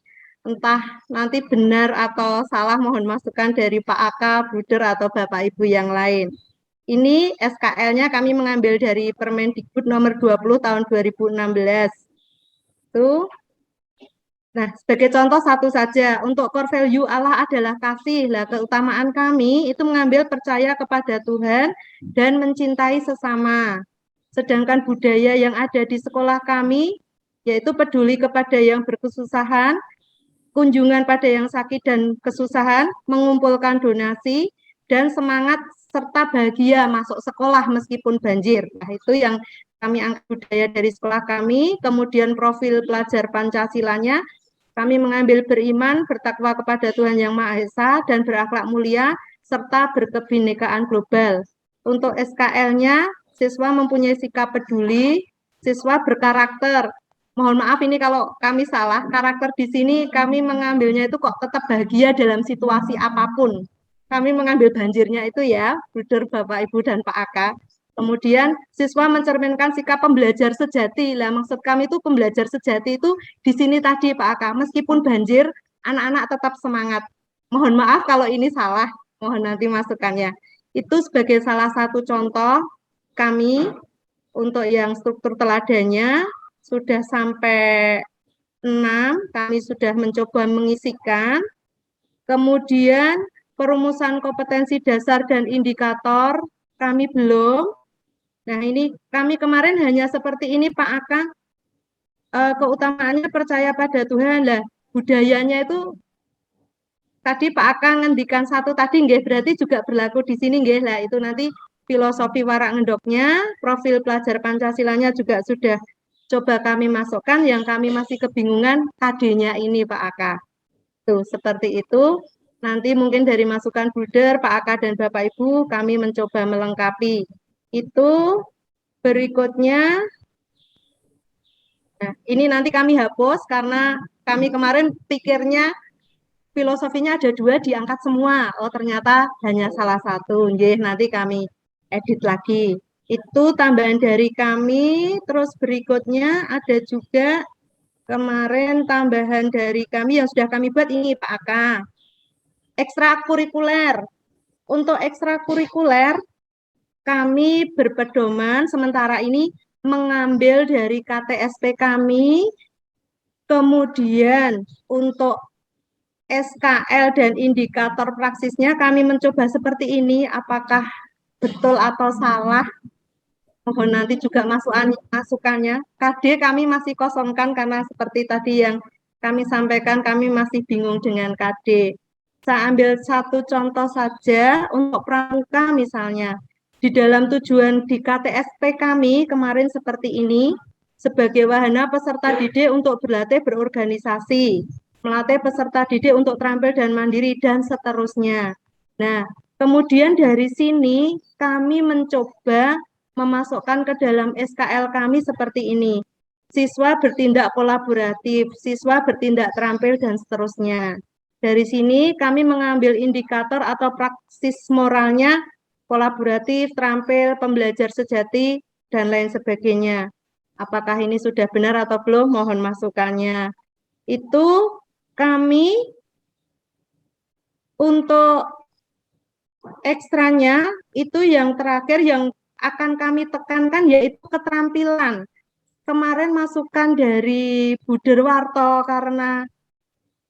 Entah nanti benar atau salah, mohon masukan dari Pak Aka, Bruder, atau Bapak Ibu yang lain. Ini SKL-nya kami mengambil dari Permendikbud nomor 20 tahun 2016. Tuh. Nah, sebagai contoh satu saja, untuk core value Allah adalah kasih. Lah, keutamaan kami itu mengambil percaya kepada Tuhan dan mencintai sesama. Sedangkan budaya yang ada di sekolah kami, yaitu peduli kepada yang berkesusahan, kunjungan pada yang sakit dan kesusahan, mengumpulkan donasi, dan semangat serta bahagia masuk sekolah meskipun banjir. Nah, itu yang kami angkat budaya dari sekolah kami. Kemudian profil pelajar Pancasilanya, kami mengambil beriman, bertakwa kepada Tuhan Yang Maha Esa, dan berakhlak mulia, serta berkebinekaan global. Untuk SKL-nya, siswa mempunyai sikap peduli, siswa berkarakter. Mohon maaf ini kalau kami salah, karakter di sini kami mengambilnya itu kok tetap bahagia dalam situasi apapun. Kami mengambil banjirnya itu ya, Bruder, Bapak, Ibu, dan Pak Aka. Kemudian siswa mencerminkan sikap pembelajar sejati. Lah, maksud kami itu pembelajar sejati itu di sini tadi Pak Aka, meskipun banjir, anak-anak tetap semangat. Mohon maaf kalau ini salah, mohon nanti masukannya. Itu sebagai salah satu contoh kami untuk yang struktur teladannya sudah sampai 6, kami sudah mencoba mengisikan. Kemudian perumusan kompetensi dasar dan indikator kami belum. Nah, ini kami kemarin hanya seperti ini Pak Aka, keutamaannya percaya pada Tuhan. Lah, budayanya itu tadi Pak Aka ngendikan 1 tadi nggih, berarti juga berlaku di sini nggih. Lah, itu nanti filosofi Warak Ngendoknya, profil pelajar Pancasilanya juga sudah coba kami masukkan. Yang kami masih kebingungan KD-nya ini Pak Aka. Tuh, seperti itu. Nanti mungkin dari masukan Bruder, Pak Aka, dan Bapak Ibu kami mencoba melengkapi. Itu berikutnya, nah ini nanti kami hapus karena kami kemarin pikirnya filosofinya ada 2 diangkat semua. Oh ternyata hanya salah satu. Nanti kami edit lagi. Itu tambahan dari kami. Terus berikutnya ada juga kemarin tambahan dari kami yang sudah kami buat ini Pak Aka. Ekstrakurikuler. Untuk ekstrakurikuler kami berpedoman sementara ini mengambil dari KTSP kami, kemudian untuk SKL dan indikator praksisnya kami mencoba seperti ini, apakah betul atau salah? Mohon nanti juga masukannya. KD kami masih kosongkan karena seperti tadi yang kami sampaikan, kami masih bingung dengan KD. Saya ambil satu contoh saja untuk pramuka misalnya. Di dalam tujuan di KTSP kami kemarin seperti ini, sebagai wahana peserta didik untuk berlatih berorganisasi, melatih peserta didik untuk terampil dan mandiri, dan seterusnya. Nah, kemudian dari sini kami mencoba memasukkan ke dalam SKL kami seperti ini. Siswa bertindak kolaboratif, siswa bertindak terampil, dan seterusnya. Dari sini kami mengambil indikator atau praksis moralnya, kolaboratif, terampil, pembelajar sejati, dan lain sebagainya. Apakah ini sudah benar atau belum? Mohon masukannya. Itu kami untuk ekstranya, itu yang terakhir yang akan kami tekankan yaitu keterampilan. Kemarin masukan dari Bu Derwarto karena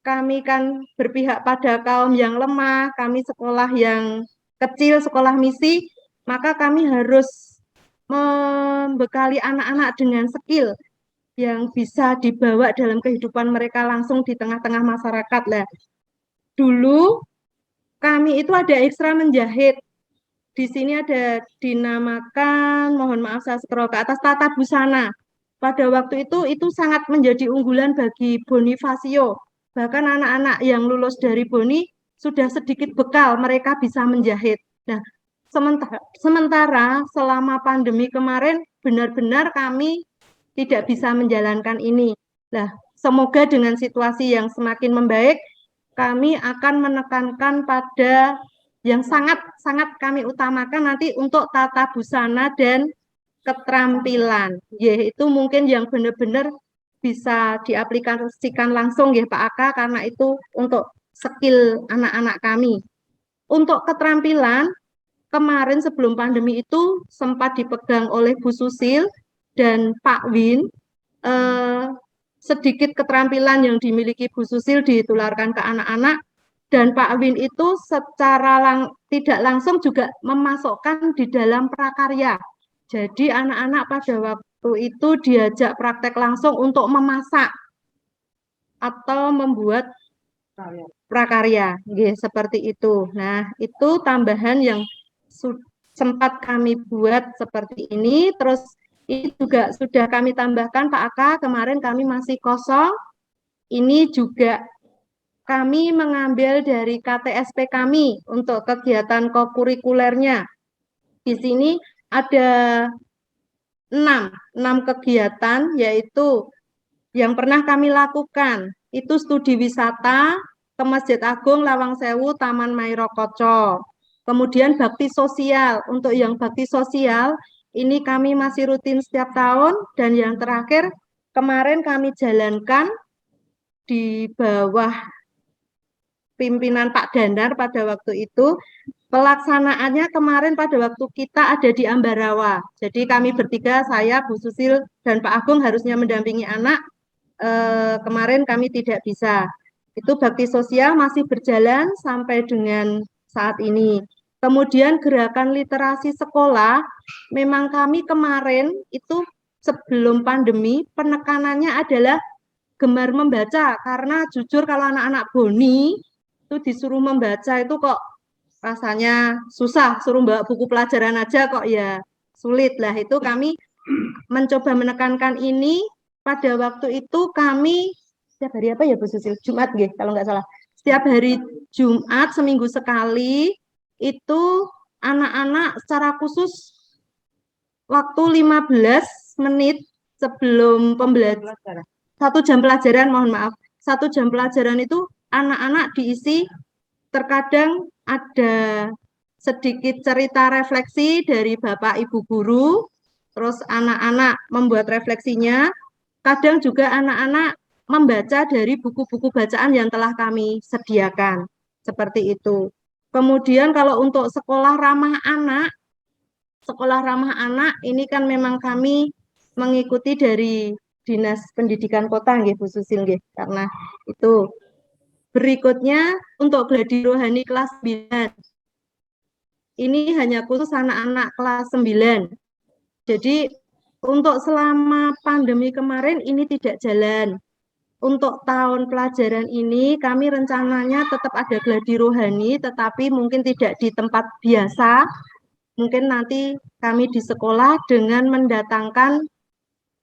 kami kan berpihak pada kaum yang lemah, kami sekolah yang kecil, sekolah misi, maka kami harus membekali anak-anak dengan skill yang bisa dibawa dalam kehidupan mereka langsung di tengah-tengah masyarakat lah. Dulu kami itu ada ekstra menjahit. Di sini ada dinamakan, mohon maaf saya scroll ke atas, tata busana. Pada waktu itu sangat menjadi unggulan bagi Bonifacio. Bahkan anak-anak yang lulus dari Boni sudah sedikit bekal, mereka bisa menjahit. Nah, sementara selama pandemi kemarin benar-benar kami tidak bisa menjalankan ini. Nah, semoga dengan situasi yang semakin membaik, kami akan menekankan pada yang sangat kami utamakan nanti untuk tata busana dan keterampilan, yaitu mungkin yang benar-benar bisa diaplikasikan langsung ya Pak Aka, karena itu untuk skill anak-anak kami. Untuk keterampilan, kemarin sebelum pandemi itu sempat dipegang oleh Bu Susil dan Pak Win, sedikit keterampilan yang dimiliki Bu Susil ditularkan ke anak-anak, dan Pak Win itu secara tidak langsung juga memasukkan di dalam prakarya. Jadi anak-anak pada waktu itu diajak praktek langsung untuk memasak atau membuat prakarya, seperti itu. Nah, itu tambahan yang sempat kami buat seperti ini. Terus ini juga sudah kami tambahkan Pak Aka, kemarin kami masih kosong. Ini juga kami mengambil dari KTSP kami untuk kegiatan kokurikulernya. Di sini ada 6 kegiatan, yaitu yang pernah kami lakukan, itu studi wisata ke Masjid Agung Lawang Sewu, Taman Mairo Koco. Kemudian bakti sosial, untuk yang bakti sosial, ini kami masih rutin setiap tahun, dan yang terakhir, kemarin kami jalankan di bawah pimpinan Pak Dandar pada waktu itu. Pelaksanaannya kemarin pada waktu kita ada di Ambarawa. Jadi kami bertiga, saya, Bu Susil, dan Pak Agung harusnya mendampingi anak. Kemarin kami tidak bisa. Itu bakti sosial masih berjalan sampai dengan saat ini. Kemudian gerakan literasi sekolah, memang kami kemarin itu sebelum pandemi penekanannya adalah gemar membaca, karena jujur kalau anak-anak Boni itu disuruh membaca itu kok rasanya susah, suruh bawa buku pelajaran aja kok ya sulit lah. Itu kami mencoba menekankan ini. Pada waktu itu kami setiap hari apa ya Bu Susil? Jumat kalau nggak salah. Setiap hari Jumat seminggu sekali itu anak-anak secara khusus waktu 15 menit sebelum pembelajaran. 1 jam pelajaran, mohon maaf. 1 jam pelajaran itu anak-anak diisi, terkadang ada sedikit cerita refleksi dari Bapak Ibu guru, terus anak-anak membuat refleksinya, kadang juga anak-anak membaca dari buku-buku bacaan yang telah kami sediakan, seperti itu. Kemudian kalau untuk sekolah ramah anak ini kan memang kami mengikuti dari Dinas Pendidikan Kota nggih Bu Susil nggih, karena itu. Berikutnya untuk gladi rohani kelas 9. Ini hanya khusus anak-anak kelas 9. Jadi untuk selama pandemi kemarin ini tidak jalan. Untuk tahun pelajaran ini kami rencananya tetap ada gladi rohani, tetapi mungkin tidak di tempat biasa. Mungkin nanti kami di sekolah dengan mendatangkan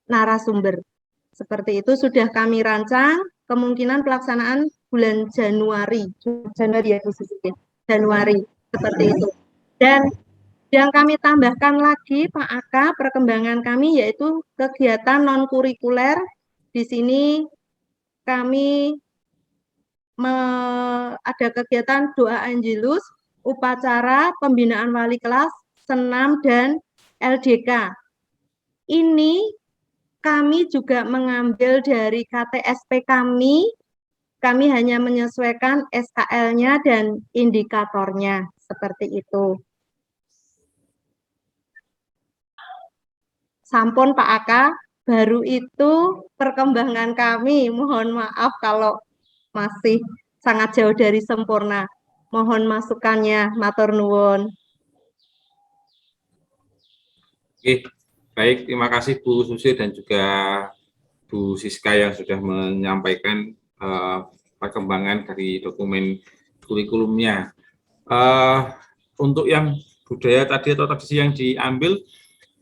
narasumber. Seperti itu sudah kami rancang, kemungkinan pelaksanaan bulan Januari ya Bu Susi, Januari, seperti itu. Dan yang kami tambahkan lagi Pak Aka, perkembangan kami yaitu kegiatan non-kurikuler. Di sini kami ada kegiatan doa Angelus, upacara, pembinaan wali kelas, senam, dan LDK. Ini kami juga mengambil dari KTSP kami hanya menyesuaikan SKL-nya dan indikatornya, seperti itu. Sampun Pak Aka, baru itu perkembangan kami, mohon maaf kalau masih sangat jauh dari sempurna. Mohon masukannya, matur nuwun. Oke, baik, terima kasih Bu Susi dan juga Bu Siska yang sudah menyampaikan perkembangan dari dokumen kurikulumnya. Untuk yang budaya tadi atau tradisi yang diambil,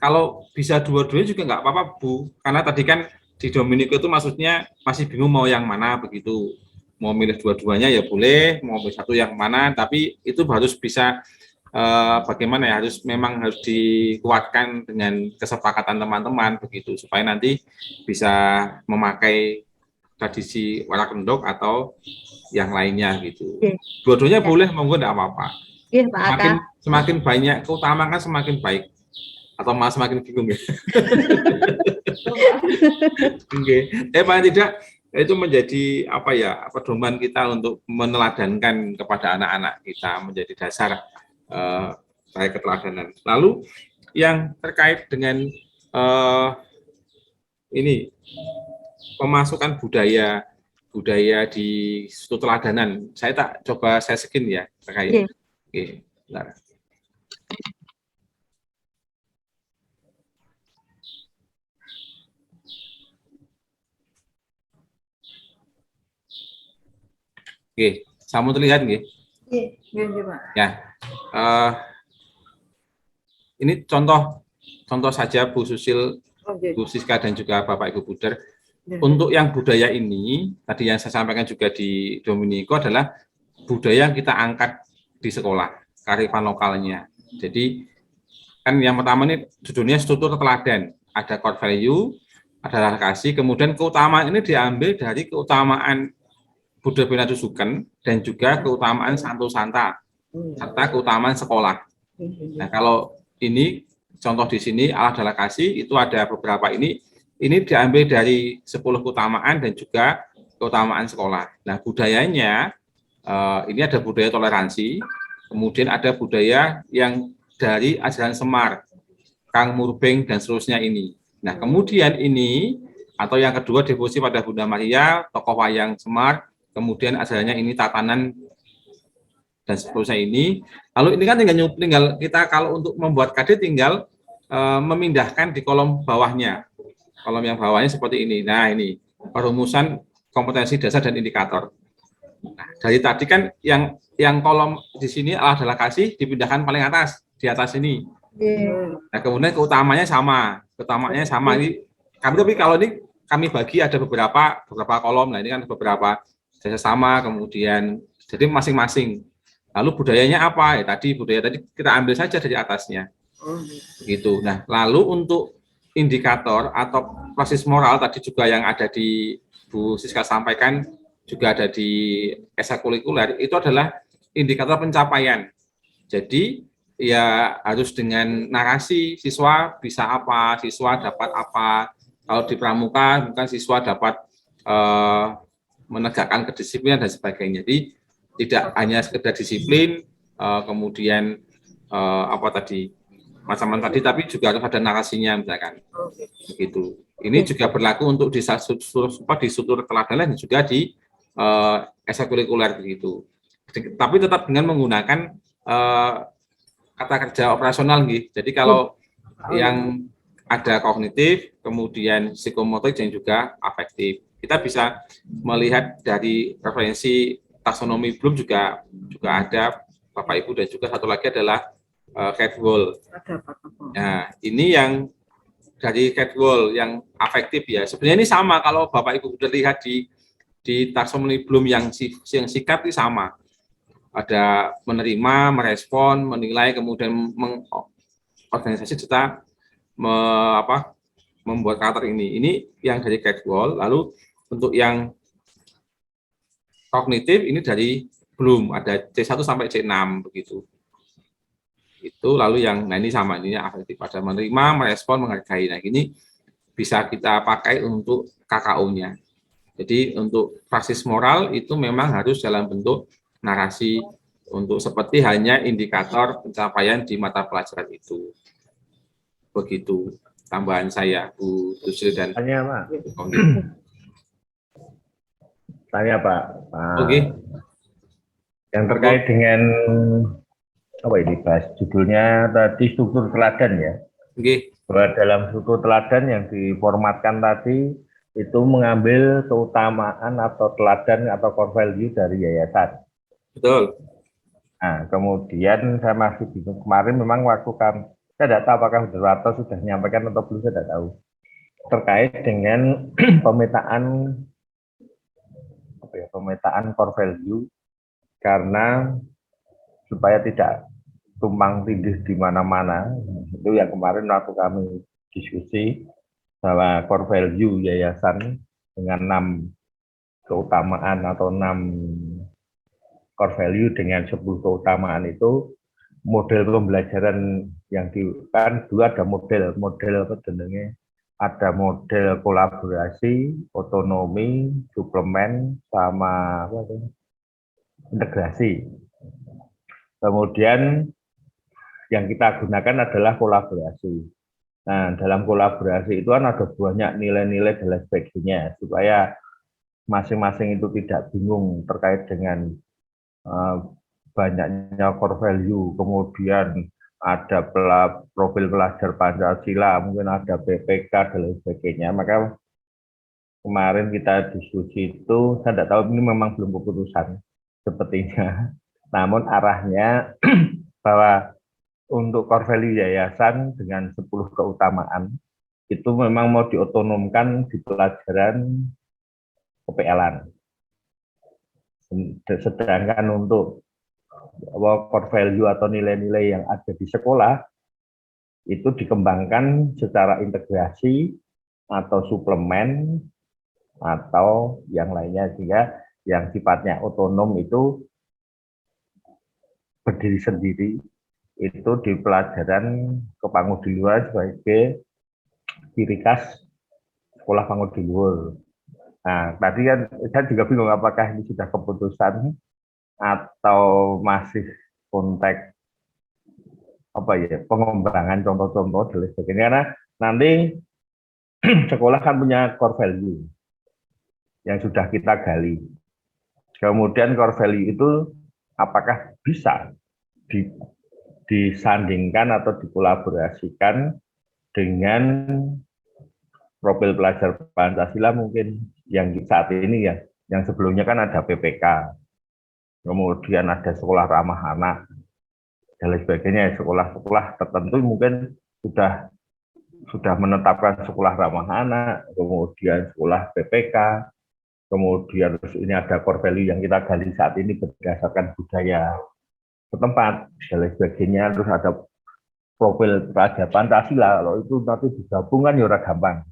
kalau bisa dua-duanya juga nggak apa-apa Bu, karena tadi kan di Dominico itu maksudnya masih bingung mau yang mana begitu. Mau milih dua-duanya ya boleh, mau milih satu yang mana, tapi itu harus bisa bagaimana ya, memang harus dikuatkan dengan kesepakatan teman-teman begitu, supaya nanti bisa memakai tradisi warak kendok atau yang lainnya gitu. Dua-duanya boleh, monggo enggak apa-apa. Semakin banyak keutamakan semakin baik. Atau malah semakin bingung ya. Oke. Paling tidak itu menjadi apa ya, pedoman kita untuk meneladankan kepada anak-anak kita, menjadi dasar baik keteladanan. Lalu yang terkait dengan ini pemasukan budaya di studi teladanan, saya tak coba saya skin ya terkait. Oke, bentar. Oke, sampun terlihat nggih? Nggih, Pak. Ya. Ini contoh saja Bu Susil, Bu Siska dan juga Bapak Ibu Buder. Untuk yang budaya ini, tadi yang saya sampaikan juga di Dominico adalah budaya yang kita angkat di sekolah, kearifan lokalnya. Jadi kan yang pertama ini judulnya struktur teladan, ada core value, ada rasa kasih, kemudian keutamaan ini diambil dari keutamaan Buddha Bina Dusuken dan juga keutamaan Santo Santa serta keutamaan sekolah. Nah, kalau ini contoh di sini Allah adalah kasih, itu ada beberapa ini diambil dari 10 keutamaan dan juga keutamaan sekolah. Nah, budayanya ini ada budaya toleransi, kemudian ada budaya yang dari ajaran Semar, Kang Murbeng dan seterusnya ini. Nah, kemudian ini atau yang kedua devosi pada Bunda Maria, tokoh wayang Semar, kemudian ajarannya ini tatanan dan seterusnya ini. Lalu ini kan tinggal kita kalau untuk membuat KD tinggal memindahkan di kolom bawahnya. Kolom yang bawahnya seperti ini. Nah, ini perumusan kompetensi dasar dan indikator. Nah, dari tadi kan yang kolom di sini adalah kasih dipindahkan paling atas, di atas ini. Nah, kemudian keutamanya sama. Ini tapi kalau ini kami bagi ada beberapa kolom. Nah, ini kan beberapa jasa sama, kemudian jadi masing-masing. Lalu budayanya apa? Budaya tadi kita ambil saja dari atasnya. Begitu. Nah, lalu untuk indikator atau proses moral tadi juga yang ada di Bu Siska sampaikan, juga ada di ekstrakurikuler, itu adalah indikator pencapaian. Jadi ya harus dengan narasi, siswa bisa apa, siswa dapat apa. Kalau di pramuka bukan siswa dapat menegakkan kedisiplinan dan sebagainya. Jadi tidak hanya sekedar disiplin, kemudian apa tadi macam-macam tadi, tapi juga harus ada narasinya misalkan. Begitu. Ini juga berlaku untuk di struktur teladan dan juga di ekstrakurikuler begitu. Tapi tetap dengan menggunakan kata kerja operasional gitu. Jadi kalau yang ada kognitif, kemudian psikomotorik dan juga afektif. Kita bisa melihat dari referensi taksonomi Bloom juga ada Bapak Ibu, dan juga satu lagi adalah Cadwell. Nah, ini yang dari Cadwell yang afektif ya. Sebenarnya ini sama kalau Bapak Ibu sudah lihat di taksonomi Bloom yang sikap ini sama. Ada menerima, merespon, menilai, kemudian mengorganisasi serta membuat karakter ini. Ini yang dari Cadwell. Lalu untuk yang kognitif ini dari Bloom, ada C1 sampai C6 begitu. Itu lalu yang ini sama, ini afektif, ada menerima, merespon, menghargai. Nah, ini bisa kita pakai untuk KKO-nya. Jadi untuk praksis moral itu memang harus dalam bentuk narasi, untuk seperti hanya indikator pencapaian di mata pelajaran itu. Begitu tambahan saya, Bu Tusri dan Tanya, Pak. Tanya, Pak. Oke. Yang terkait dengan apa ini, bahas judulnya tadi struktur teladan ya. Oke. Bahwa dalam struktur teladan yang diformatkan tadi itu mengambil keutamaan atau teladan atau core value dari yayasan. Betul. Nah, kemudian saya masih bingung kemarin, memang waktu kami, saya tidak tahu apakah Darwarto sudah menyampaikan atau belum, saya tidak tahu, terkait dengan pemetaan core value, karena supaya tidak tumpang tindih di mana-mana. Itu yang kemarin waktu kami diskusi bahwa core value yayasan dengan 6 keutamaan atau 6 core value dengan 10 keutamaan itu, model pembelajaran yang kan dua, ada model apa jenenge, ada model kolaborasi, otonomi, suplemen, sama integrasi. Kemudian yang kita gunakan adalah kolaborasi. Nah, dalam kolaborasi itu kan ada banyak nilai-nilai dan lain sebagainya, supaya masing-masing itu tidak bingung terkait dengan banyaknya core value, kemudian ada profil pelajar Pancasila, mungkin ada PPK dan lain sebagainya. Maka kemarin kita diskusi itu, saya tidak tahu, ini memang belum keputusan sepertinya, namun arahnya bahwa untuk core value yayasan dengan 10 keutamaan itu memang mau diotonomkan di pelajaran KPL-an. Sedangkan untuk core value atau nilai-nilai yang ada di sekolah itu dikembangkan secara integrasi atau suplemen atau yang lainnya, sehingga yang sifatnya otonom itu berdiri sendiri itu di pelajaran Kepangudiluar sebagai ciri khas sekolah Pangudiluar. Nah, tadi kan saya juga bingung apakah ini sudah keputusan atau masih konteks pengembangan contoh-contoh dan sebagainya, karena nanti sekolah kan punya core value yang sudah kita gali. Kemudian core value itu apakah bisa disandingkan atau dikolaborasikan dengan profil pelajar Pancasila mungkin yang saat ini ya, yang sebelumnya kan ada PPK, kemudian ada sekolah ramah anak dan lain sebagainya. Sekolah-sekolah tertentu mungkin sudah menetapkan sekolah ramah anak, kemudian sekolah PPK, kemudian ini ada core value yang kita gali saat ini berdasarkan budaya setempat dan lain sebagainya. Terus ada profil pelajar Pancasila, kalau itu nanti digabungkan ya ora gampang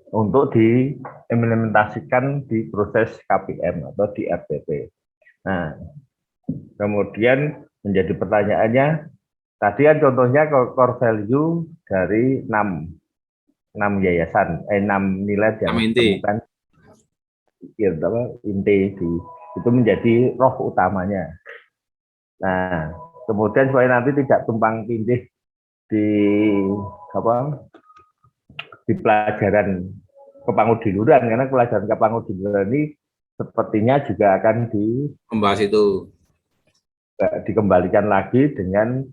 untuk diimplementasikan di proses KPM atau di RTP. Nah, kemudian menjadi pertanyaannya, tadi kan contohnya core value dari 6 yayasan, 6 nilai yang ditemukan inti itu menjadi roh utamanya. Nah, kemudian supaya nanti tidak tumpang tindih di pelajaran kepangudiluran, karena pelajaran kepangudiluran ini sepertinya juga akan membahas itu, dikembalikan lagi dengan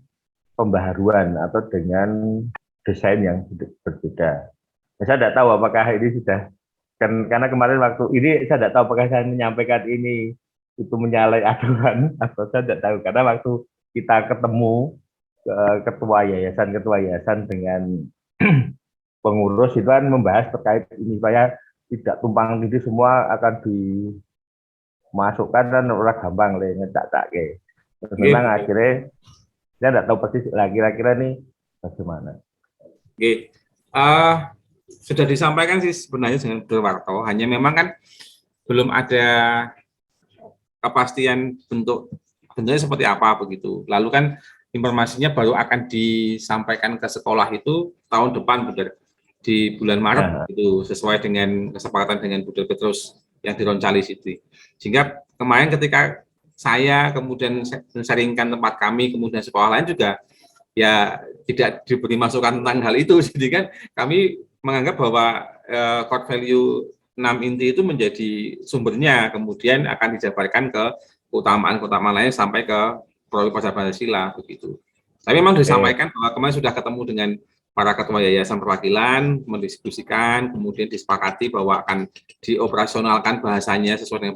pembaharuan atau dengan desain yang berbeda. Saya tidak tahu apakah ini sudah, karena kemarin waktu ini saya tidak tahu apakah saya menyampaikan ini itu menyalahi aturan atau saya tidak tahu, karena waktu kita ketemu ketua yayasan dengan pengurus itu kan membahas terkait ini, supaya tidak tumpang tindih semua akan dimasukkan dan orang gampang ngecak-cak ke. Memang akhirnya saya tidak tahu persis kira-kira nih bagaimana. Oke, sudah disampaikan sih sebenarnya dengan Warto, hanya memang kan belum ada kepastian bentuknya seperti apa begitu. Lalu kan informasinya baru akan disampaikan ke sekolah itu tahun depan, Bunda, di bulan Maret itu, sesuai dengan kesepakatan dengan Bunda Petrus yang dironcali situ. Sehingga kemarin ketika saya kemudian sharingkan tempat kami, kemudian sekolah lain juga ya tidak diberi masukan tentang hal itu. Jadi kan kami menganggap bahwa core value 6 inti itu menjadi sumbernya, kemudian akan dijabarkan ke keutamaan lain sampai ke Proyek Pasar Pancasila begitu. Tapi memang disampaikan bahwa kemarin sudah ketemu dengan para ketua yayasan perwakilan, mendiskusikan, kemudian disepakati bahwa akan dioperasionalkan bahasanya sesuai dengan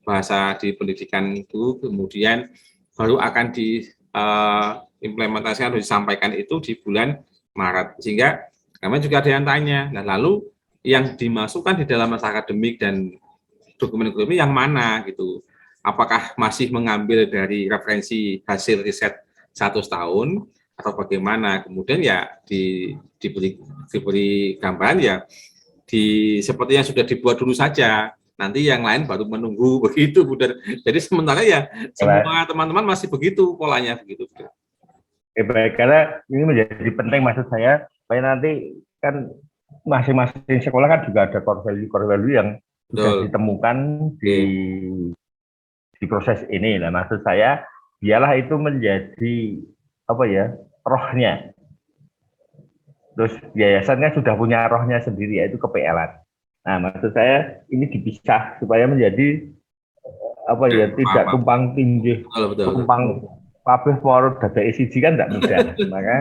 bahasa di pendidikan itu, kemudian baru akan diimplementasikan atau disampaikan itu di bulan Maret. Sehingga kami juga ada yang tanya, nah lalu yang dimasukkan di dalam naskah akademik dan dokumen-dokumen yang mana gitu? Apakah masih mengambil dari referensi hasil riset 100 tahun atau bagaimana? Kemudian ya diberi gambaran ya seperti yang sudah dibuat dulu saja. Nanti yang lain baru menunggu begitu, Bunda. Jadi sementara ya semua teman-teman masih begitu polanya begitu. Baik, karena ini menjadi penting maksud saya, supaya nanti kan masing-masing sekolah kan juga ada core value yang sudah ditemukan di proses ini. Nah, maksud saya biarlah itu menjadi rohnya. Terus yayasannya sudah punya rohnya sendiri, yaitu kePL-an. Nah, maksud saya ini dipisah supaya menjadi tidak tumpang tindih, tumpang kabeh para dada siji kan tidak mudah. Maka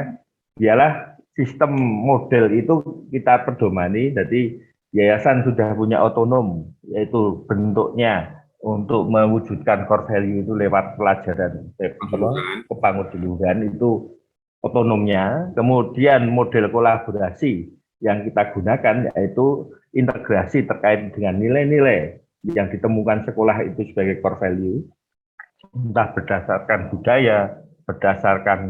biarlah sistem model itu kita pedomani. Jadi yayasan sudah punya otonom, yaitu bentuknya untuk mewujudkan core value itu lewat pelajaran kepangudiluran itu otonomnya. Kemudian model kolaborasi yang kita gunakan yaitu integrasi terkait dengan nilai-nilai yang ditemukan sekolah itu sebagai core value, entah berdasarkan budaya, berdasarkan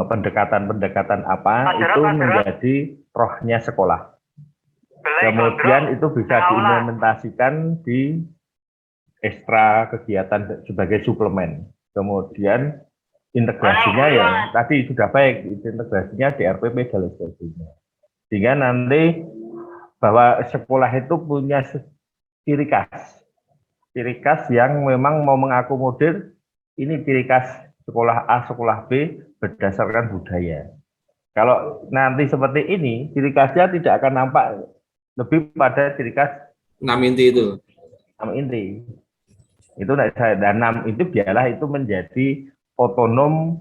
pendekatan-pendekatan apa, itu menjadi rohnya sekolah. Kemudian itu bisa diimplementasikan di ekstra kegiatan sebagai suplemen. Kemudian integrasinya ya tadi sudah baik, integrasinya di RPP dan lain sebagainya. Sehingga nanti bahwa sekolah itu punya ciri khas yang memang mau mengakomodir ini ciri khas sekolah A, sekolah B berdasarkan budaya. Kalau nanti seperti ini, ciri khasnya tidak akan nampak, lebih pada ciri khas 6 inti itu. 6 inti. Itu dan 6 itu biarlah itu menjadi otonom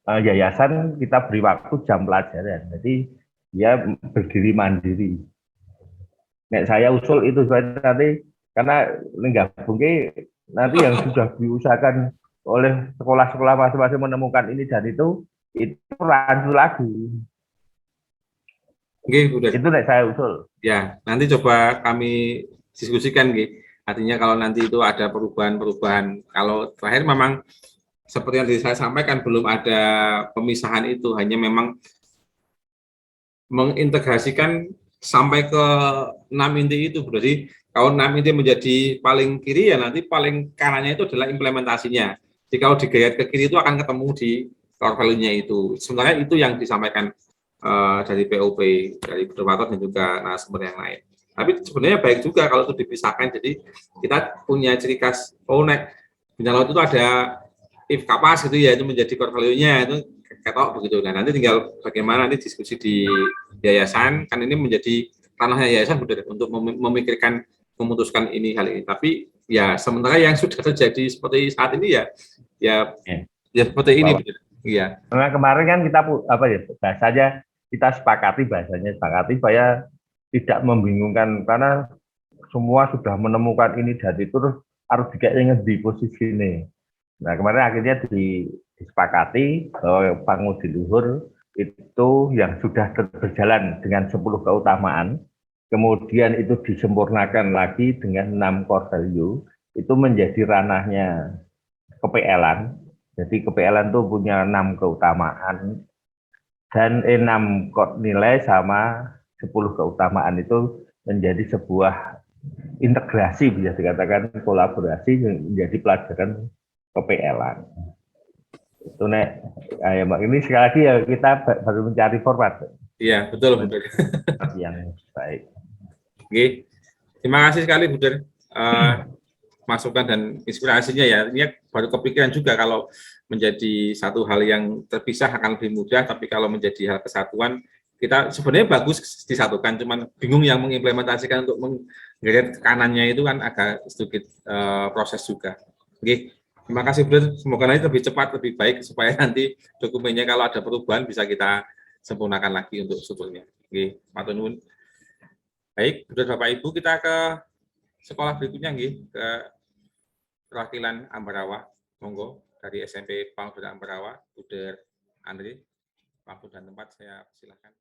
yayasan, kita beri waktu jam pelajaran. Jadi dia berdiri mandiri. Nek saya usul itu nanti, karena menggabungkan nanti yang sudah diusahakan oleh sekolah-sekolah masing-masing menemukan ini dan itu lanjut lagi. Oke, udah. Itu nek saya usul. Ya, nanti coba kami diskusikan, G. Artinya kalau nanti itu ada perubahan-perubahan, kalau terakhir memang seperti yang saya sampaikan belum ada pemisahan itu, hanya memang mengintegrasikan sampai ke 6 inti itu. Berarti kalau 6 inti menjadi paling kiri ya nanti paling kanannya itu adalah implementasinya. Jadi kalau digayat ke kiri itu akan ketemu di core value-nya itu. Sebenarnya itu yang disampaikan dari POP, dari moderator dan juga narasumber yang lain. Tapi sebenarnya baik juga kalau itu dipisahkan. Jadi kita punya ciri khas, bintang laut itu ada if kapas gitu ya, itu menjadi core value-nya itu ketok begitu. Nah nanti tinggal bagaimana nanti diskusi di yayasan, kan ini menjadi ranahnya yayasan untuk memikirkan, memutuskan ini hal ini. Tapi ya sementara yang sudah terjadi seperti saat ini ya seperti ini. Iya. Karena kemarin kan kita bahasanya kita sepakati supaya tidak membingungkan karena semua sudah menemukan ini dan itu terus harus dikayaknya di posisi ini. Nah kemarin akhirnya disepakati bahwa Pangudi Luhur itu yang sudah berjalan dengan 10 keutamaan, kemudian itu disempurnakan lagi dengan 6 core value, itu menjadi ranahnya KPL-an. Jadi KPL-an itu punya 6 keutamaan dan 6 core nilai sama 10 keutamaan itu menjadi sebuah integrasi, bisa dikatakan kolaborasi menjadi pelajaran KPL-an. Itu ini sekali lagi ya kita baru mencari format. Iya, betul. Yang baik. Oke. Terima kasih sekali Bu Der. Masukan dan inspirasinya ya. Ini baru kepikiran juga kalau menjadi satu hal yang terpisah akan lebih mudah, tapi kalau menjadi hal kesatuan kita sebenarnya bagus disatukan, cuman bingung yang mengimplementasikan untuk menggeret kanannya itu kan agak sedikit proses juga. Oke. Terima kasih, Bro. Semoga nanti lebih cepat, lebih baik, supaya nanti dokumennya kalau ada perubahan bisa kita sempurnakan lagi untuk strukturnya. Oke, matur nuwun. Baik, Bro, Bapak Ibu, kita ke sekolah berikutnya, ke perwakilan Ambarawa. Monggo dari SMP Pangudara Ambarawa, Bro Andri. Waktu dan tempat saya silakan.